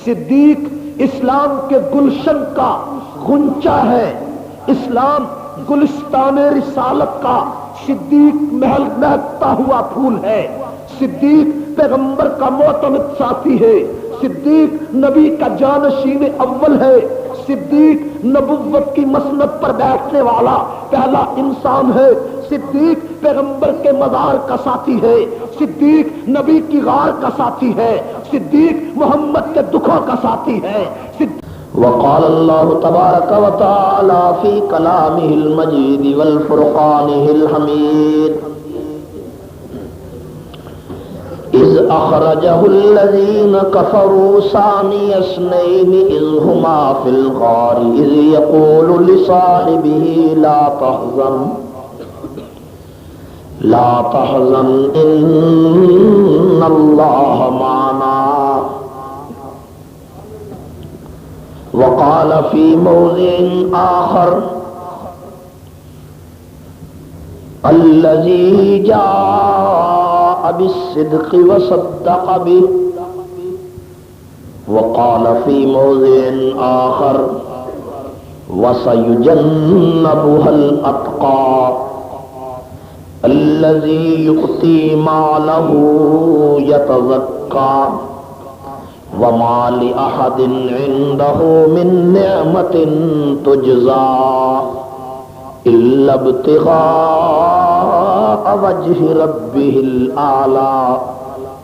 صدیق اسلام کے گلشن کا غنچہ ہے، اسلام گلستان رسالت کا صدیق محل مہکتا ہوا پھول ہے، صدیق پیغمبر کا معتمد ساتھی ہے، صدیق نبی کا جانشین اول ہے، صدیق نبوت کی مسند پر بیٹھنے والا پہلا انسان ہے، صدیق پیغمبر کے مزار کا ساتھی ہے، صدیق نبی کی غار کا ساتھی ہے، صدیق محمد کے دکھوں کا ساتھی ہے۔ وقال اللہ تبارک و تعالی فی کلامہ المجید والفرقانہ الحمید اذ اخرجہ الذین کفروا ثانی اثنین اذ ہما فی الغار اذ یقول لصاحبہ لا تحزن ان اللہ معنا وقال في موضع آخر الذي جاء بالصدق وصدق به وقال في موضع آخر وسيجنبها الأتقى الذي يؤتي ماله يتزكى وما لأحد عنده من نعمة تجزى إلا ابتغاء وجه ربه الأعلى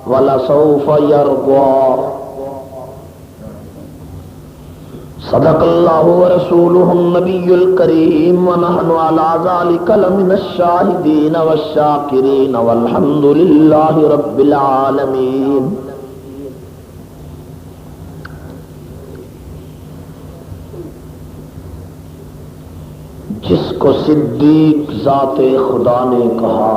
ولسوف يرضى صدق الله ورسوله النبي الكريم ونحن على ذلك لمن الشاهدين والشاكرين والحمد لله رب العالمين۔ جس کو صدیق ذات خدا نے کہا،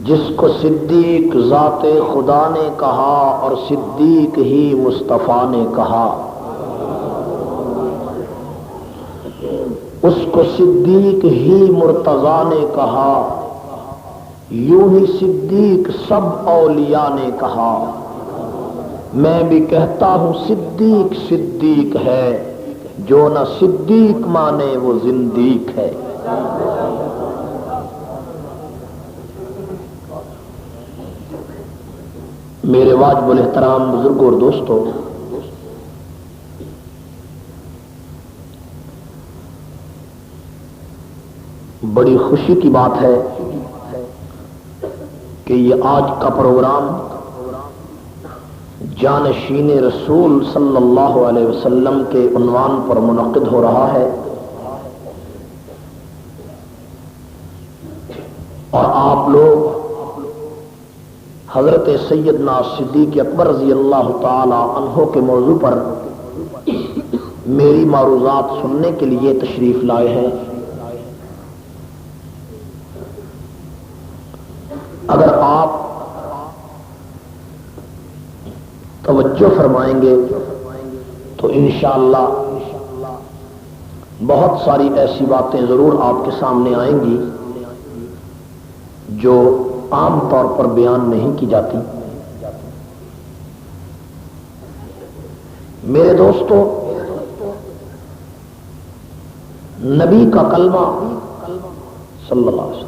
جس کو صدیق ذات خدا نے کہا اور صدیق ہی مصطفیٰ نے کہا، اس کو صدیق ہی مرتضیٰ نے کہا، یوں ہی صدیق سب اولیاء نے کہا۔ میں بھی کہتا ہوں صدیق صدیق ہے، جو نہ صدیق مانے وہ زندیق ہے۔ میرے واجب الاحترام بزرگوں اور دوستوں، بڑی خوشی کی بات ہے کہ یہ آج کا پروگرام جانشین رسول صلی اللہ علیہ وسلم کے عنوان پر منعقد ہو رہا ہے، اور آپ لوگ حضرت سیدنا صدیق اکبر رضی اللہ تعالی عنہ کے موضوع پر میری معروضات سننے کے لیے تشریف لائے ہیں۔ اگر آپ توجہ فرمائیں گے تو انشاءاللہ بہت ساری ایسی باتیں ضرور آپ کے سامنے آئیں گی جو عام طور پر بیان نہیں کی جاتی۔ میرے دوستو، نبی کا کلمہ صلی اللہ علیہ وسلم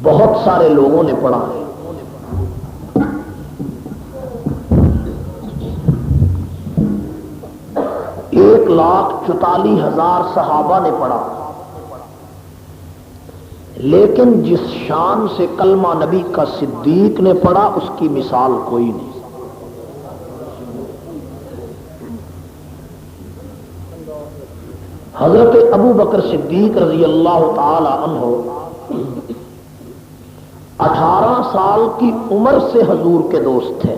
بہت سارے لوگوں نے پڑھا ہے، 1,44,000 صحابہ نے پڑھا، لیکن جس شان سے کلمہ نبی کا صدیق نے پڑھا اس کی مثال کوئی نہیں۔ حضرت ابو بکر صدیق رضی اللہ تعالی عنہ 18 سال کی عمر سے حضور کے دوست تھے،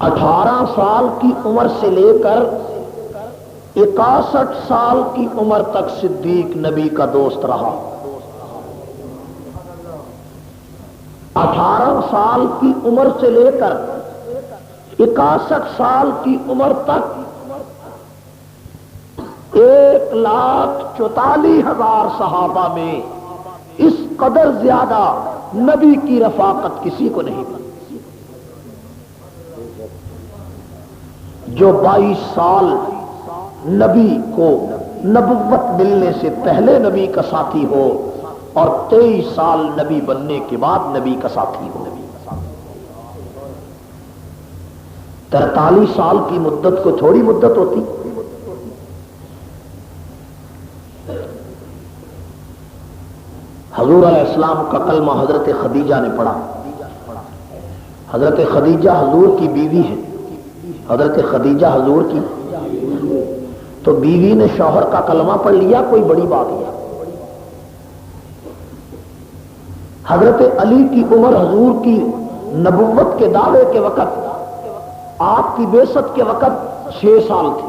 18 سال کی عمر سے لے کر 61 سال کی عمر تک صدیق نبی کا دوست رہا۔ 18 سال کی عمر سے لے کر 61 سال کی عمر تک 1,44,000 صحابہ میں اس قدر زیادہ نبی کی رفاقت کسی کو نہیں ملی۔ جو 22 سال نبی کو نبوت ملنے سے پہلے نبی کا ساتھی ہو اور 23 سال نبی بننے کے بعد نبی کا ساتھی ہو، 43 سال کی مدت کو تھوڑی مدت ہوتی۔ حضور علیہ السلام کا کلمہ حضرت خدیجہ نے پڑھا۔ حضرت خدیجہ حضور کی بیوی ہے، حضرت خدیجہ حضور کی، تو بیوی نے شوہر کا کلمہ پڑھ لیا، کوئی بڑی بات نہیں۔ حضرت علی کی عمر حضور کی نبوت کے دعوے کے وقت، آپ کی بعثت کے وقت 6 سال تھی۔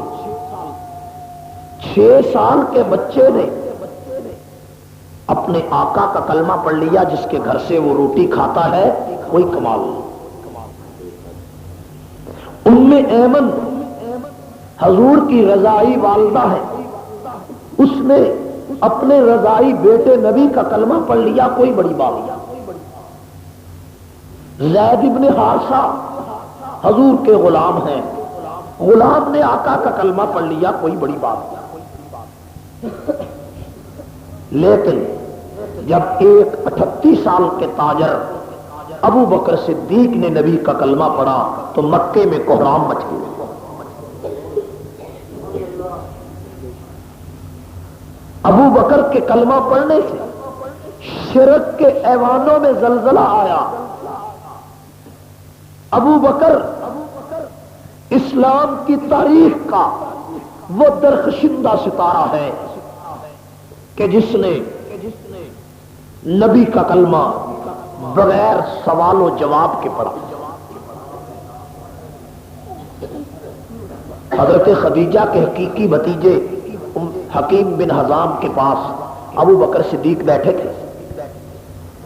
6 سال کے بچے نے اپنے آقا کا کلمہ پڑھ لیا، جس کے گھر سے وہ روٹی کھاتا ہے، کوئی کمال نہیں۔ ام ایمن حضور کی رضائی والدہ ہے، اس نے اپنے رضائی بیٹے نبی کا کلمہ پڑھ لیا، کوئی بڑی بات نہیں۔ زید ابن حارثہ حضور کے غلام ہیں، غلام نے آقا کا کلمہ پڑھ لیا، کوئی بڑی بات نہیں۔ لیکن جب ایک 38 سال کے تاجر ابو بکر صدیق نے نبی کا کلمہ پڑھا تو مکے میں کوہرام مچ گئی۔ ابو بکر کے کلمہ پڑھنے سے شرک کے ایوانوں میں زلزلہ آیا۔ ابو بکر اسلام کی تاریخ کا وہ درخشندہ ستارہ ہے کہ جس نے نبی کا کلمہ بغیر سوال و جواب کے پڑھا۔ حضرت خدیجہ کے حقیقی بھتیجے حکیم بن حزام کے پاس ابو بکر صدیق بیٹھے تھے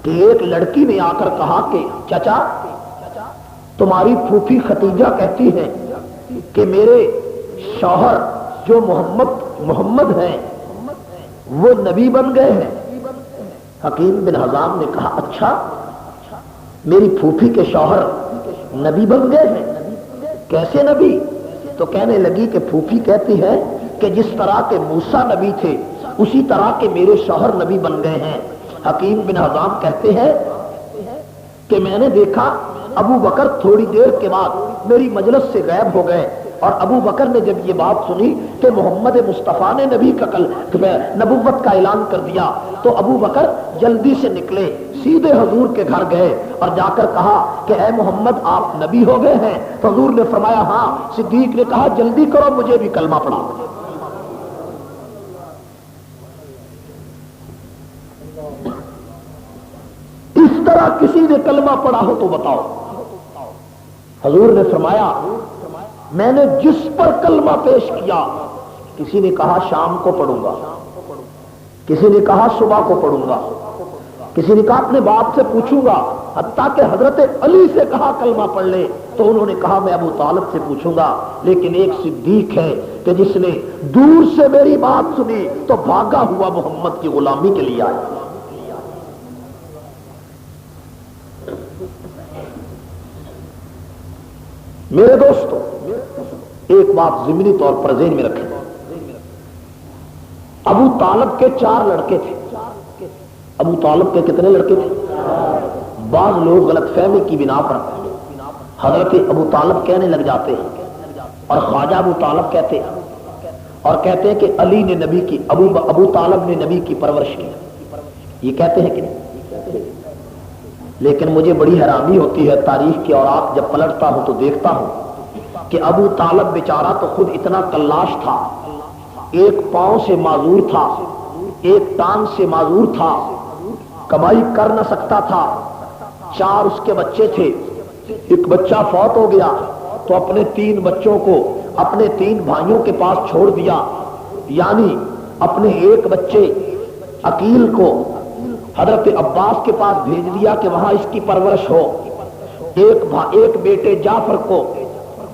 کہ ایک لڑکی نے آ کر کہا کہ چچا، تمہاری پھوپھی ختیجہ کہتی ہے کہ میرے شوہر جو محمد ہیں وہ نبی بن گئے ہیں۔ حکیم بن حزام نے کہا اچھا، میری پھوپھی کے شوہر نبی بن گئے ہیں؟ کیسے نبی؟ تو کہنے لگی کہ پھوپھی کہتی ہے کہ جس طرح کے موسیٰ نبی تھے اسی طرح کے میرے شوہر نبی بن گئے ہیں۔ حکیم بن حزام کہتے ہیں کہ میں نے دیکھا ابو بکر تھوڑی دیر کے بعد میری مجلس سے غائب ہو گئے، اور ابو بکر نے جب یہ بات سنی کہ محمد مصطفیٰ نے نبی کا نبوت کا اعلان کر دیا تو ابو بکر جلدی سے نکلے، سیدھے حضور کے گھر گئے اور جا کر کہا کہ اے محمد آپ نبی ہو گئے ہیں؟ تو حضور نے فرمایا ہاں۔ صدیق نے کہا جلدی کرو، مجھے بھی کلمہ پڑھا۔ اس طرح کسی نے کلمہ پڑھا ہو تو بتاؤ۔ حضور نے فرمایا میں نے جس پر کلمہ پیش کیا، کسی نے کہا شام کو پڑھوں گا، کسی نے کہا صبح کو پڑھوں گا، کسی نے کہا اپنے باپ سے پوچھوں گا، حتیٰ کہ حضرت علی سے کہا کلمہ پڑھ لے تو انہوں نے کہا میں ابو طالب سے پوچھوں گا۔ لیکن ایک صدیق ہے کہ جس نے دور سے میری بات سنی تو بھاگا ہوا محمد کی غلامی کے لیے آیا۔ میرے دوستو، ایک بات ضمنی طور پر ذہن میں رکھیں، ابو طالب کے 4 لڑکے تھے۔ ابو طالب کے کتنے لڑکے تھے؟ بعض لوگ غلط فہمی کی بنا پر حضرت ابو طالب کہنے لگ جاتے ہیں اور خواجہ ابو طالب کہتے ہیں اور کہتے ہیں کہ علی نے نبی کی ابو طالب نے نبی کی پرورش کی، یہ کہتے ہیں کہ نہیں؟ لیکن مجھے بڑی حیرانی ہوتی ہے، تاریخ کے اوراق جب پلٹتا ہوں تو دیکھتا ہوں کہ ابو طالب بیچارہ تو خود اتنا کلاش تھا، ایک پاؤں سے معذور تھا، ایک ٹانگ سے معذور تھا، کمائی کر نہ سکتا تھا، 4 اس کے بچے تھے، ایک بچہ فوت ہو گیا تو اپنے 3 بچوں کو اپنے 3 بھائیوں کے پاس چھوڑ دیا، یعنی اپنے ایک بچے عقیل کو حضرت عباس کے پاس بھیج دیا کہ وہاں اس کی پرورش ہو، ایک بیٹے جعفر کو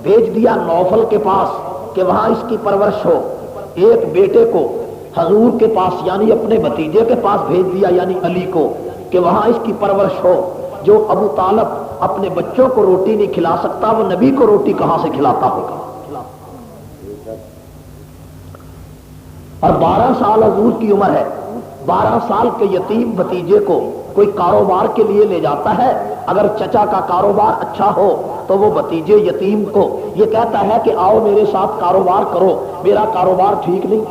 بھیج دیا نوفل کے پاس کہ وہاں اس کی پرورش ہو، ایک بیٹے کو حضور کے پاس یعنی اپنے بھتیجے کے پاس بھیج دیا یعنی علی کو، کہ وہاں اس کی پرورش ہو. جو ابو طالب اپنے بچوں کو روٹی نہیں کھلا سکتا وہ نبی کو روٹی کہاں سے کھلاتا ہوگا. اور 12 سال حضور کی عمر ہے. 12 سال کے یتیم بھتیجے کو کوئی کاروبار کے لیے لے جاتا ہے. اگر چچا کا کاروبار اچھا ہو تو وہ بھتیجے یتیم کو یہ کہتا ہے کہ آؤ میرے ساتھ کاروبار کرو, میرا کاروبار ٹھیک نہیں.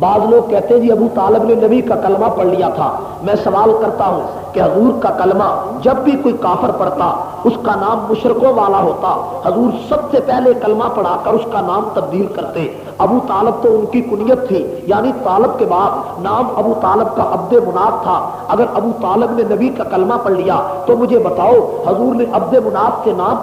بعض لوگ کہتے ہیں جی ابو طالب نے نبی کا کلمہ پڑھ لیا تھا. میں سوال کرتا ہوں کہ حضور کا کلمہ جب بھی کوئی کافر پڑھتا اس کا نام مشرکوں والا ہوتا. حضور سب سے پہلے کلمہ پڑھا کر اس کا نام تبدیل کرتے. ابو طالب تو ان کی کنیت تھی, یعنی طالب کے بعد نام ابو طالب کا عبد مناف تھا. اگر ابو طالب نے نبی کا کلمہ پڑھ لیا تو مجھے بتاؤ حضور نے عبد مناف کے نام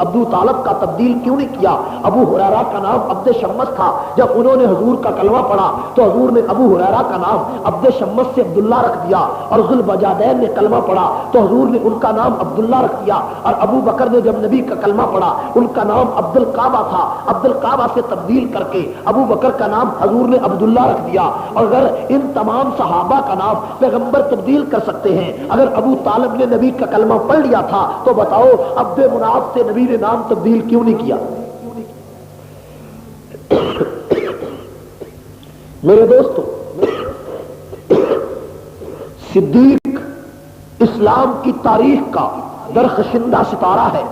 ابو طالب کا تبدیل کیوں نہیں کیا؟ ابو ہریرہ کا نام عبد شمس تھا. جب انہوں نے حضور کا کلمہ پڑھا تو حضور نے ابو ہریرہ کا نام عبد شمس سے عبداللہ رکھ دیا. اور ذوالبجادین نے کلمہ پڑھا تو حضور نے ان کا نام عبداللہ رکھ دیا. اور ابو بکر نے جب نبی کا کلمہ پڑھا ان کا نام عبد الکعبہ تھا. عبد الکعبہ سے تبدیل کر کے ابو بکر کا نام حضور نے عبداللہ رکھ دیا. اور اگر ان تمام صحابہ کا نام پیغمبر تبدیل کر سکتے ہیں, اگر ابو طالب نے نبی کا کلمہ پڑھ لیا تھا تو بتاؤ عبد مناف سے نبی نے نام تبدیل کیوں نہیں کیا؟ میرے دوستو, صدیق اسلام کی تاریخ کا درخشندہ ستارہ ہے.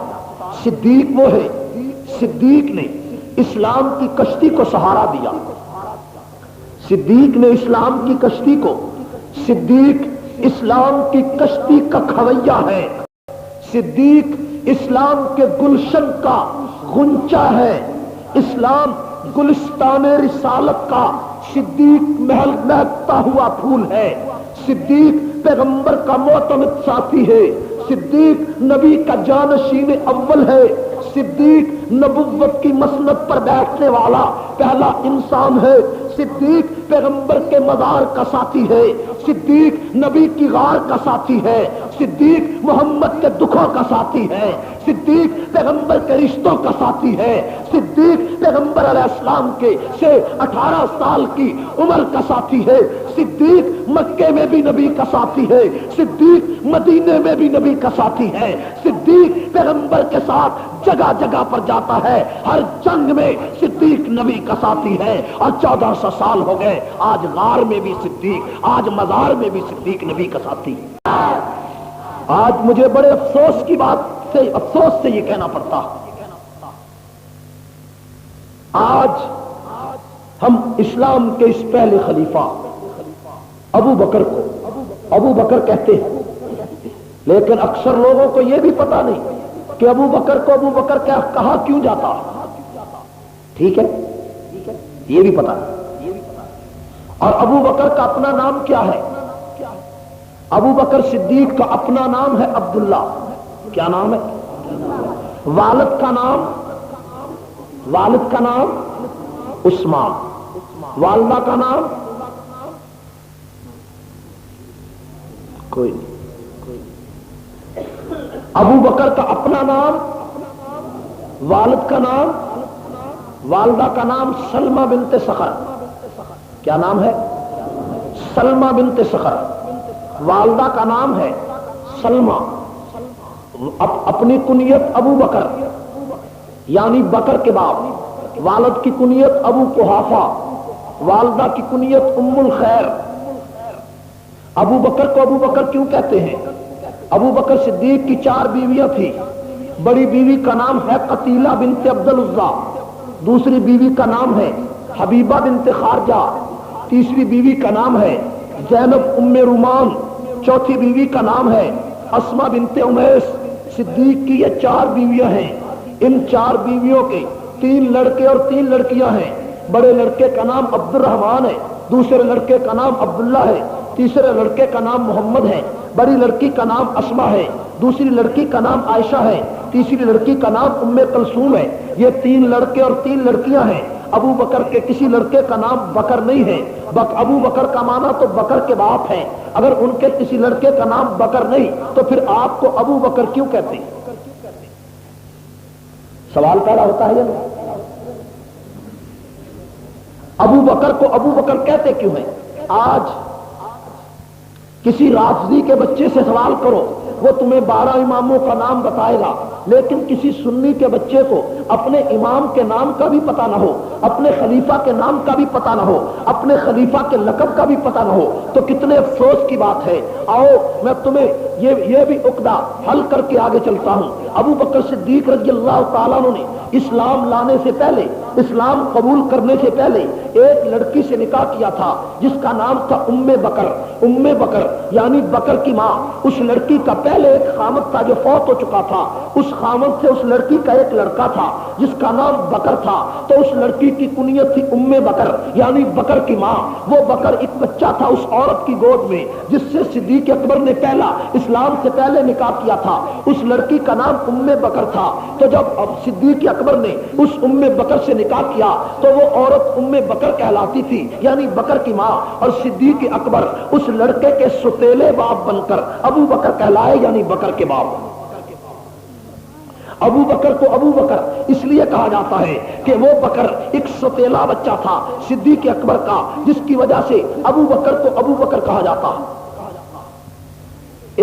صدیق وہ ہے, صدیق نے اسلام کی کشتی کو سہارا دیا. صدیق نے اسلام کی کشتی کو, صدیق اسلام کی کشتی کا کھویا ہے. صدیق اسلام کے گلشن کا غنچہ ہے. اسلام گلستان رسالت کا صدیق محل مہکتا ہوا پھول ہے. صدیق پیغمبر کا معتمد ساتھی ہے. صدیق نبی کا جانشین اول ہے. صدیق نبوت کی مسند پر بیٹھنے والا پہلا انسان ہے. صدیق پیغمبر کے مزار کا ساتھی ہے. صدیق نبی کی غار کا ساتھی ہے. صدیق محمد کے دکھوں کا ساتھی ہے. صدیق پیغمبر کے رشتوں کا ساتھی ہے. صدیق پیغمبر علیہ السلام کے سے 18 سال کی عمر کا ساتھی ہے. صدیق مکے میں بھی نبی کا ساتھی ہے. صدیق مدینے میں بھی نبی کا ساتھی ہے. صدیق پیغمبر کے ساتھ جگہ جگہ پر جاتا ہے. ہر جنگ میں صدیق نبی کا ساتھی ہے. اور 1400 سال ہو گئے, آج غار میں بھی صدیق, آج مزار میں بھی صدیق نبی کا ساتھی. آج مجھے بڑے افسوس کی بات سے, افسوس سے یہ کہنا پڑتا, آج ہم اسلام کے اس پہلے خلیفہ ابو بکر کو ابو بکر کہتے ہیں, لیکن اکثر لوگوں کو یہ بھی پتا نہیں کہ ابو بکر کو ابو بکر کہا کیوں جاتا. ٹھیک ہے, یہ بھی پتا نہیں. اور ابو بکر کا اپنا نام کیا ہے؟ ابو بکر صدیق کا اپنا نام ہے عبداللہ. کیا نام ہے؟ والد کا نام عثمان. والدہ کا نام کوئی نہیں. ابو بکر کا اپنا نام, والد کا نام, والدہ کا نام سلمہ بنت سخر. کیا نام ہے؟ سلمہ بنت سخر. والدہ کا نام ہے سلمہ. اپنی کنیت ابو بکر یعنی بکر کے باپ. والد کی کنیت ابو قحافہ, والدہ کی کنیت ام الخیر. ابو بکر کو ابو بکر کیوں کہتے ہیں؟ ابو بکر صدیق کی 4 بیویاں تھیں. بڑی بیوی کا نام ہے قتیلہ بنت عبد العزیٰ. دوسری بیوی کا نام ہے حبیبہ بنت خارجہ. تیسری بیوی کا نام ہے زینب ام رومان. چوتھی بیوی کا نام ہے اسماء بنت امیس. صدیق کی یہ 4 بیویاں ہیں. ان 4 بیویوں کے 3 لڑکے اور 3 لڑکیاں ہیں. بڑے لڑکے کا نام عبد الرحمن ہے, دوسرے لڑکے کا نام عبداللہ ہے, تیسرے لڑکے کا نام محمد ہے. بڑی لڑکی کا نام اسماء ہے, دوسری لڑکی کا نام عائشہ ہے, تیسری لڑکی کا نام ام کلثوم ہے. یہ 3 لڑکے اور 3 لڑکیاں ہیں. ابو بکر کے کسی لڑکے کا نام بکر نہیں ہے. ابو بکر کا معنی تو بکر کے باپ ہے. اگر ان کے کسی لڑکے کا نام بکر نہیں تو پھر آپ کو ابو بکر کیوں کہتے ہیں؟ سوال پیدا ہوتا ہے یا نہیں؟ ابو بکر کو ابو بکر کہتے کیوں ہیں؟ آج کسی رافضی کے بچے سے سوال کرو، وہ تمہیں 12 اماموں کا نام بتائے گا، لیکن کسی سنی کے بچے کو اپنے امام کے نام کا بھی پتہ نہ ہو، اپنے خلیفہ کے نام کا بھی پتہ نہ ہو، اپنے خلیفہ کے لقب کا بھی پتہ نہ ہو، تو کتنے افسوس کی بات ہے۔ آؤ میں تمہیں یہ بھی عقدہ حل کر کے آگے چلتا ہوں۔ ابو بکر صدیق رضی اللہ تعالیٰ عنہ نے اسلام لانے سے پہلے، اسلام قبول کرنے سے پہلے ایک لڑکی سے نکاح کیا تھا جس کا نام تھا ام بکر یعنی بکر کی ماں۔ اس لڑکی کا پہلے ایک خامد تھا جو فوت ہو چکا تھا، اس خامد سے اس لڑکی کا ایک لڑکا تھا جس کا نام بکر تھا، تو اس لڑکی کی کنیت تھی ام بکر یعنی بکر کی ماں۔ وہ بکر ایک بچہ تھا اس عورت کی گود میں جس سے صدیق اکبر نے پہلا اسلام سے پہلے نکاح کیا تھا، اس لڑکی کا نام ام بکر تھا۔ تو جب اب صدیق اکبر نے اس ام بکر سے نکاح کیا تو وہ عورت ام بکر کہلاتی تھی یعنی بکر کی ماں، اور صدیق اکبر اس لڑکے کے ستیلے باپ بن کر ابو بکر کہلائے یعنی بکر کے باپ۔ ابو بکر کو ابو بکر اس لیے کہا جاتا ہے کہ وہ بکر ایک ستیلا بچہ تھا صدیق اکبر کا، جس کی وجہ سے ابو بکر کو ابو بکر کہا جاتا ہے۔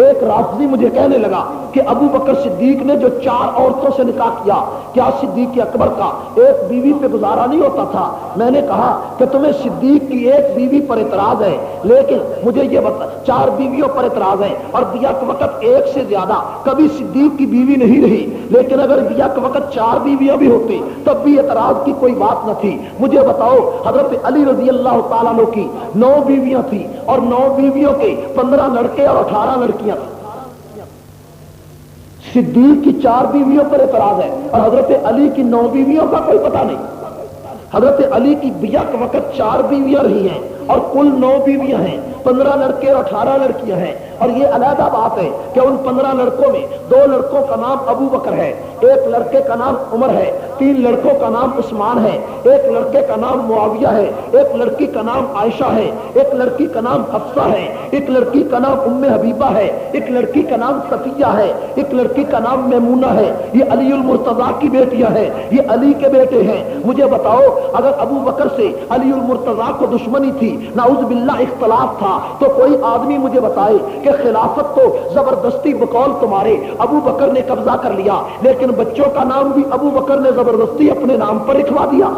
ایک رافضی مجھے کہنے لگا کہ ابو بکر صدیق نے جو 4 عورتوں سے نکاح کیا، کیا صدیق اکبر کا ایک بیوی پہ گزارا نہیں ہوتا تھا؟ میں نے کہا کہ تمہیں صدیق کی ایک بیوی پر اعتراض ہے، لیکن مجھے یہ بتا 4 بیویوں پر اعتراض ہے، اور بیک وقت ایک سے زیادہ کبھی صدیق کی بیوی نہیں رہی، لیکن اگر بیک وقت 4 بیویاں بھی ہوتی تب بھی اعتراض کی کوئی بات نہ تھی۔ مجھے بتاؤ حضرت علی رضی اللہ تعالیٰ عنہ کی 9 بیویاں تھیں، اور 9 بیویوں کے 15 لڑکے اور 18 لڑکیاں۔ صدیق کی 4 بیویوں پر اعتراض ہے اور حضرت علی کی 9 بیویوں کا کوئی پتہ نہیں۔ حضرت علی کی بیک وقت 4 بیویاں رہی ہیں اور کل 9 بیویاں ہیں، 15 لڑکے اور 18 لڑکیاں ہیں، اور یہ علیحدہ بات ہے کہ ان 15 لڑکوں میں 2 لڑکوں کا نام ابو بکر ہے، ایک لڑکے کا نام عمر ہے، 3 لڑکوں کا نام عثمان ہے، ایک لڑکے کا نام معاویہ ہے، ایک لڑکی کا نام عائشہ ہے، ایک لڑکی کا نام حفصہ ہے، ایک لڑکی کا نام ام حبیبہ ہے، ایک لڑکی کا نام صفیہ ہے، ایک لڑکی کا نام میمونہ ہے۔ یہ علی المرتضیٰ کی بیٹیاں ہیں، یہ علی کے بیٹے ہیں۔ مجھے بتاؤ اگر ابو بکر سے علی المرتضیٰ کو دشمنی تھی، نعوذ باللہ اختلاف تھا، تو کوئی آدمی مجھے بتائے کہ خلافت تو زبردستی بقول تمہارے ابو بکر نے قبضہ کر لیا، لیکن بچوں کا نام بھی ابو بکر نے زبردستی اپنے نام پر لکھوا دیا۔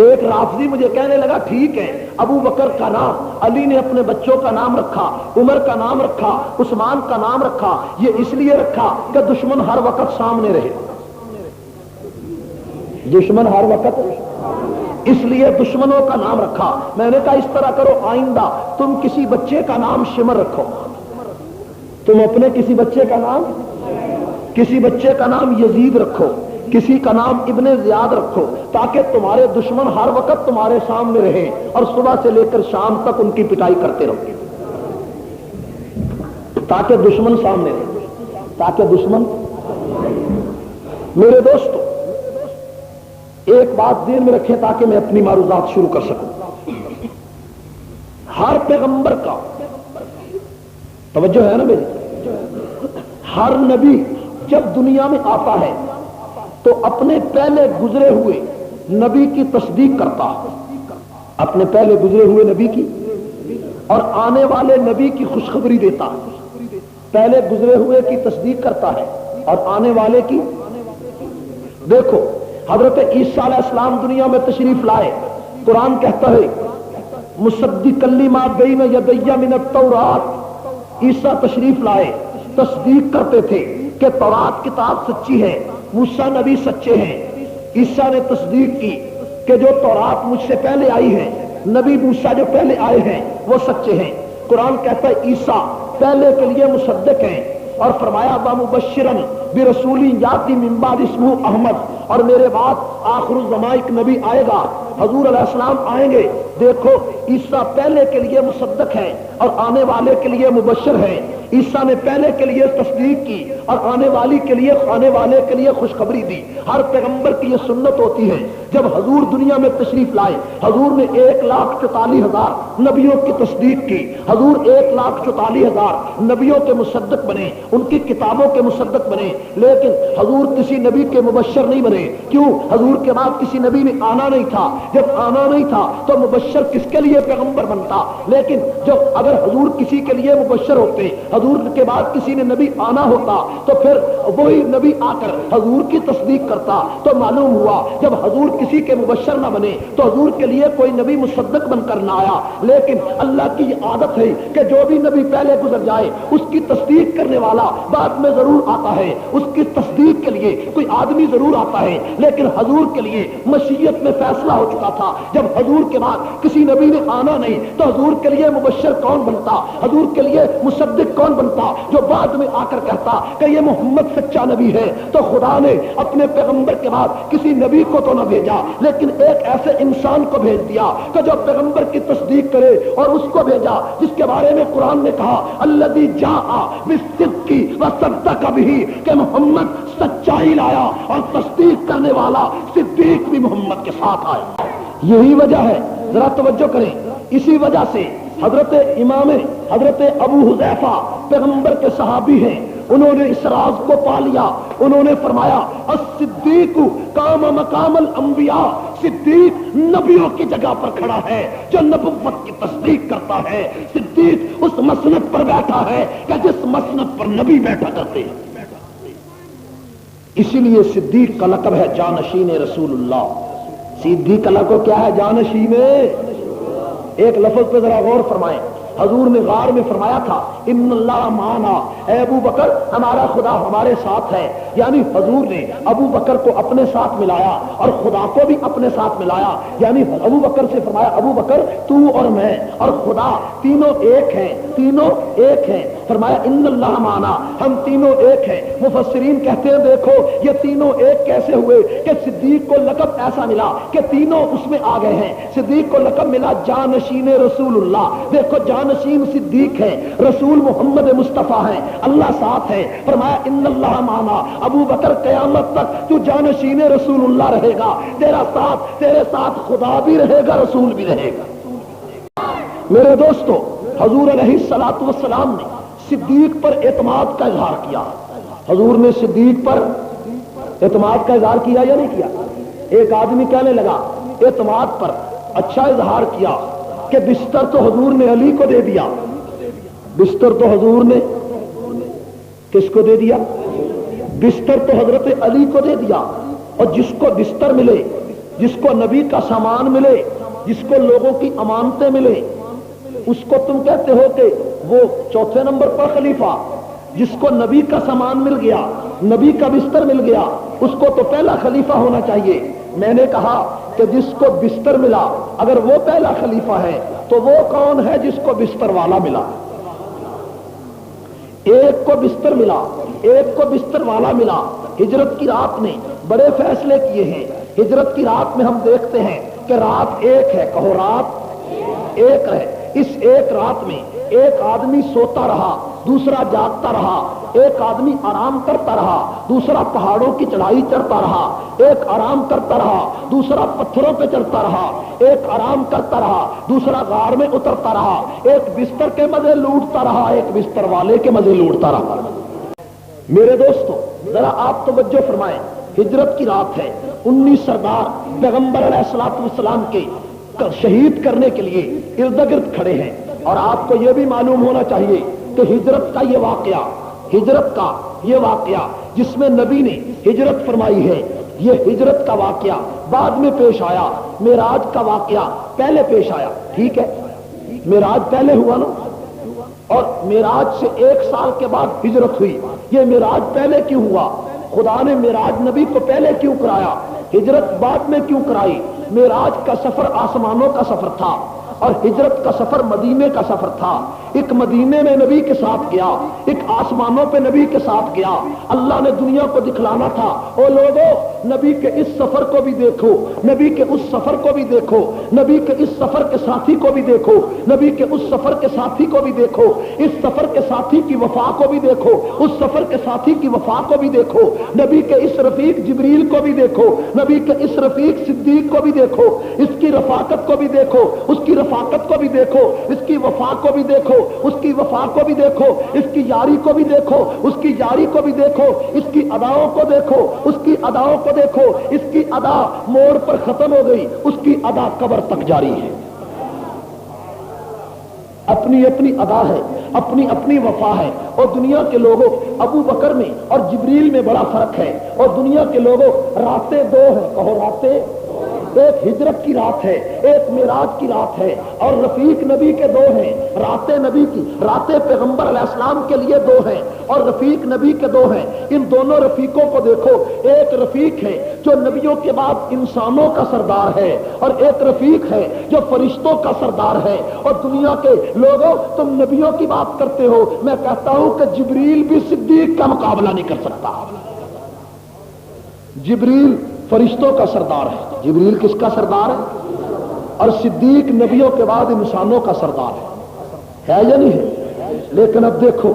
ایک رافضی مجھے کہنے لگا ٹھیک ہے، ابو بکر کا نام علی نے اپنے بچوں کا نام رکھا، عمر کا نام رکھا، عثمان کا نام رکھا، یہ اس لیے رکھا کہ دشمن ہر وقت سامنے رہے، دشمن ہر وقت، اس لیے دشمنوں کا نام رکھا۔ میں نے کہا اس طرح کرو، آئندہ تم کسی بچے کا نام شمر رکھو، تم اپنے کسی بچے کا نام یزید رکھو، کسی کا نام ابن زیاد رکھو، تاکہ تمہارے دشمن ہر وقت تمہارے سامنے رہے اور صبح سے لے کر شام تک ان کی پٹائی کرتے رہو، تاکہ دشمن سامنے رہے، تاکہ دشمن۔ میرے دوستو ایک بات ذہن میں رکھیں تاکہ میں اپنی معروضات شروع کر سکوں۔ ہر پیغمبر کا، توجہ ہے نا میری، ہر نبی جب دنیا میں آتا ہے تو اپنے پہلے گزرے ہوئے نبی کی تصدیق کرتا ہے، اپنے پہلے گزرے ہوئے نبی کی اور آنے والے نبی کی خوشخبری دیتا ہے۔ پہلے گزرے ہوئے کی تصدیق کرتا ہے اور آنے والے کی۔ دیکھو حضرت عیسیٰ علیہ السلام دنیا میں تشریف لائے، قرآن کہتا ہے مصدقا لما بین یدی من التوراۃ، عیسیٰ تشریف لائے، تصدیق کرتے تھے کہ تورات کتاب سچی ہے، موسیٰ نبی سچے ہیں۔ عیسیٰ نے تصدیق کی کہ جو تورات مجھ سے پہلے آئی ہے، نبی موسیٰ جو پہلے آئے ہیں وہ سچے ہیں۔ قرآن کہتا ہے عیسیٰ پہلے کے لیے مصدق ہیں، اور فرمایا وَمُبَشِّرًا بِرَسُولٍ یَأْتِی مِن بَعْدِہ اسْمُہُ احمد، اور میرے بعد آخر الزمان ایک نبی آئے گا، حضور علیہ السلام آئیں گے۔ دیکھو عیسیٰ پہلے کے لیے مصدق ہے اور آنے والے کے لیے مبشر ہے۔ عیسیٰ نے پہلے کے لیے تصدیق کی اور آنے والی کے لیے آنے والے کے لیے خوشخبری دی. ہر پیغمبر کی یہ سنت ہوتی ہے. جب حضور دنیا میں تشریف لائے حضور نے 1,44,000 نبیوں کی تصدیق کی. حضور 1,44,000 نبیوں کے مصدق بنے, ان کی کتابوں کے مصدق بنے, لیکن حضور کسی نبی کے مبشر نہیں بنے. کیوں؟ حضور کے بعد کسی نبی نے آنا نہیں تھا. جب آنا نہیں تھا تو مبشر کس کے لیے پیغمبر بنتا؟ لیکن جب اگر حضور کسی کے لیے مبشر ہوتے, حضور کے بعد کسی نے نبی آنا ہوتا, تو پھر وہی نبی آ کر حضور کی تصدیق کرتا. تو معلوم ہوا جب حضور کسی کے مبشر نہ بنے تو حضور کے لیے کوئی نبی مصدق بن کر نہ آیا. لیکن اللہ کی یہ عادت ہے کہ جو بھی نبی پہلے گزر جائے اس کی تصدیق کرنے والا بعد میں ضرور آتا ہے. اس کی تصدیق کے لیے کوئی آدمی ضرور آتا ہے. لیکن حضور کے لیے مشیت میں فیصلہ ہو چکا تھا. جب حضور کے بعد کسی نبی نے آنا نہیں تو حضور کے لیے مبشر کون بنتا؟ حضور کے لیے مصدق کون بنتا جو بعد میں آ کر کہتا کہ یہ محمد سچا نبی ہے؟ تو خدا نے اپنے پیغمبر کے بعد کسی نبی کو تو نہ بھیجا, لیکن ایک ایسے انسان کو بھیج دیا کہ جو پیغمبر کی تصدیق کرے, اور اس کو بھیجا جس کے بارے میں قرآن نے کہا الذی جاء بالصدق وصدق بہ, کہ محمد سچائی لایا اور تصدیق کرنے والا صدیق بھی محمد کے ساتھ آیا. یہی وجہ ہے, ذرا توجہ کریں, اسی وجہ سے حضرت ابو حذیفہ پیغمبر کے صحابی ہیں, انہوں نے اس راز کو پا لیا. انہوں نے فرمایا الصدیق قام مقام الانبیاء, صدیق نبیوں کی جگہ پر کھڑا ہے جو نبوت کی تصدیق کرتا ہے. صدیق اس مسند پر بیٹھا ہے کہ جس مسند پر نبی بیٹھا کرتے ہیں. اسی لیے صدیق کا لقب ہے جانشین رسول اللہ. صدیق کا لقب کیا ہے؟ جانشین. ایک لفظ پہ ذرا غور فرمائیں. حضور نے غار میں فرمایا تھا ان اللہ معنا, اے ابو بکر ہمارا خدا ہمارے ساتھ ہے. یعنی حضور نے ابو بکر کو اپنے ساتھ ملایا اور خدا کو بھی اپنے ساتھ ملایا. یعنی ابو بکر سے فرمایا ابو بکر تو اور میں اور خدا تینوں ایک ہیں, تینوں ایک ہیں. فرمایا ان اللہ معنا, ہم تینوں ایک ہیں. مفسرین کہتے ہیں دیکھو یہ تینوں ایک کیسے ہوئے کہ صدیق کو لقب ایسا ملا کہ تینوں اس میں آ گئے ہیں. صدیق کو لقب ملا جانشین رسول اللہ. دیکھو جانشین صدیق ہے, رسول محمد مصطفیٰ ہیں, اللہ ساتھ ہے. فرمایا ان اللہ معنا, ابو بکر قیامت تک تو جانشین رسول اللہ رہے گا, تیرا ساتھ, تیرے ساتھ خدا بھی رہے گا, رسول بھی رہے گا. میرے دوستو, حضور علیہ الصلوۃ والسلام نے صدیق پر اعتماد کا اظہار کیا. حضور نے صدیق پر اعتماد کا اظہار کیا یا نہیں کیا؟ ایک آدمی کہنے لگا اعتماد پر اچھا اظہار کیا کہ بستر تو حضور نے علی کو دے دیا. بستر تو حضور نے کس کو دے دیا؟ بستر تو حضرت علی کو دے دیا. اور جس کو بستر ملے, جس کو نبی کا سامان ملے, جس کو لوگوں کی امانتیں ملے, اس کو تم کہتے ہو کہ وہ چوتھے نمبر پر خلیفہ. جس کو نبی کا سامان مل گیا, نبی کا بستر مل گیا, اس کو تو پہلا خلیفہ ہونا چاہیے. میں نے کہا کہ جس کو بستر ملا اگر وہ پہلا خلیفہ ہے تو وہ کون ہے جس کو بستر والا ملا؟ ایک کو بستر ملا, ایک کو بستر والا ملا. ہجرت کی رات میں بڑے فیصلے کیے ہیں. ہجرت کی رات میں ہم دیکھتے ہیں کہ رات ایک ہے, کہو رات ایک ہے. اس ایک رات میں ایک آدمی سوتا رہا, دوسرا جاگتا رہا. ایک آدمی آرام کرتا رہا, دوسرا پہاڑوں کی چڑھائی چڑھتا رہا. ایک آرام کرتا رہا, دوسرا پتھروں پہ چڑھتا رہا. ایک آرام کرتا رہا, دوسرا غار میں اترتا رہا. ایک بستر کے مزے لوٹتا رہا, ایک بستر والے کے مزے لوٹتا رہا. میرے دوستو ذرا آپ توجہ فرمائیں. ہجرت کی رات ہے, 19 سردار پیغمبر علیہ الصلوۃ والسلام کے شہید کرنے کے لیے ارد گرد کھڑے ہیں. اور آپ کو یہ بھی معلوم ہونا چاہیے کہ ہجرت کا یہ واقعہ, ہجرت کا یہ واقعہ جس میں نبی نے ہجرت فرمائی ہے, یہ ہجرت کا واقعہ بعد میں پیش آیا. معراج کا واقعہ پہلے پیش آیا. ٹھیک ہے, معراج پہلے ہوا نا, اور معراج سے 1 سال کے بعد ہجرت ہوئی. یہ معراج پہلے کیوں ہوا؟ خدا نے معراج نبی کو پہلے کیوں کرایا, ہجرت بعد میں کیوں کرائی؟ معراج کا سفر آسمانوں کا سفر تھا اور ہجرت کا سفر مدینے کا سفر تھا. ایک مدینے میں نبی کے ساتھ گیا، ایک آسمانوں پہ نبی کے ساتھ گیا۔ اللہ نے دنیا کو دکھلانا تھا، او لوگوں نبی کے اس سفر کو بھی دیکھو، نبی کے اس سفر کو بھی دیکھو، نبی کے اس سفر کے ساتھی کو بھی دیکھو، نبی کے اس سفر کے ساتھی کو بھی دیکھو، اس سفر کے ساتھی کی وفا کو بھی دیکھو، اس سفر کے ساتھی کی وفا کو بھی دیکھو، نبی کے اس رفیق جبریل کو بھی دیکھو، نبی کے اس رفیق صدیق کو بھی دیکھو، اس کی رفاقت کو بھی دیکھو، اس کی رفاقت کو بھی دیکھو، اس کی وفا کو بھی دیکھو، اس کی وفا کو بھی دیکھو، اس کی یاری کو بھی دیکھو، اس کی یاری کو بھی دیکھو، اس کی اداؤں کو دیکھو، اس کی اداؤں کو دیکھو۔ اس کی ادا موڑ پر ختم ہو گئی، اس کی ادا قبر تک جاری ہے۔ اپنی اپنی ادا ہے، اپنی اپنی وفا ہے۔ اور دنیا کے لوگوں ابو بکر میں اور جبریل میں بڑا فرق ہے، اور دنیا کے لوگوں راتیں دو ہیں، کہو راتیں، ایک ہجرت کی رات ہے، ایک معراج کی رات ہے، اور رفیق نبی کے دو ہیں۔ راتیں نبی کی، راتیں پیغمبر علیہ السلام کے لیے دو ہیں، اور رفیق نبی کے دو ہیں۔ ان دونوں رفیقوں کو دیکھو، ایک رفیق ہے جو نبیوں کے بعد انسانوں کا سردار ہے، اور ایک رفیق ہے جو فرشتوں کا سردار ہے۔ اور دنیا کے لوگوں تم نبیوں کی بات کرتے ہو، میں کہتا ہوں کہ جبریل بھی صدیق کا مقابلہ نہیں کر سکتا۔ جبریل فرشتوں کا سردار ہے، جبریل کس کا سردار ہے؟ اور صدیق نبیوں کے بعد انسانوں کا سردار ہے یا نہیں ہے؟ لیکن اب دیکھو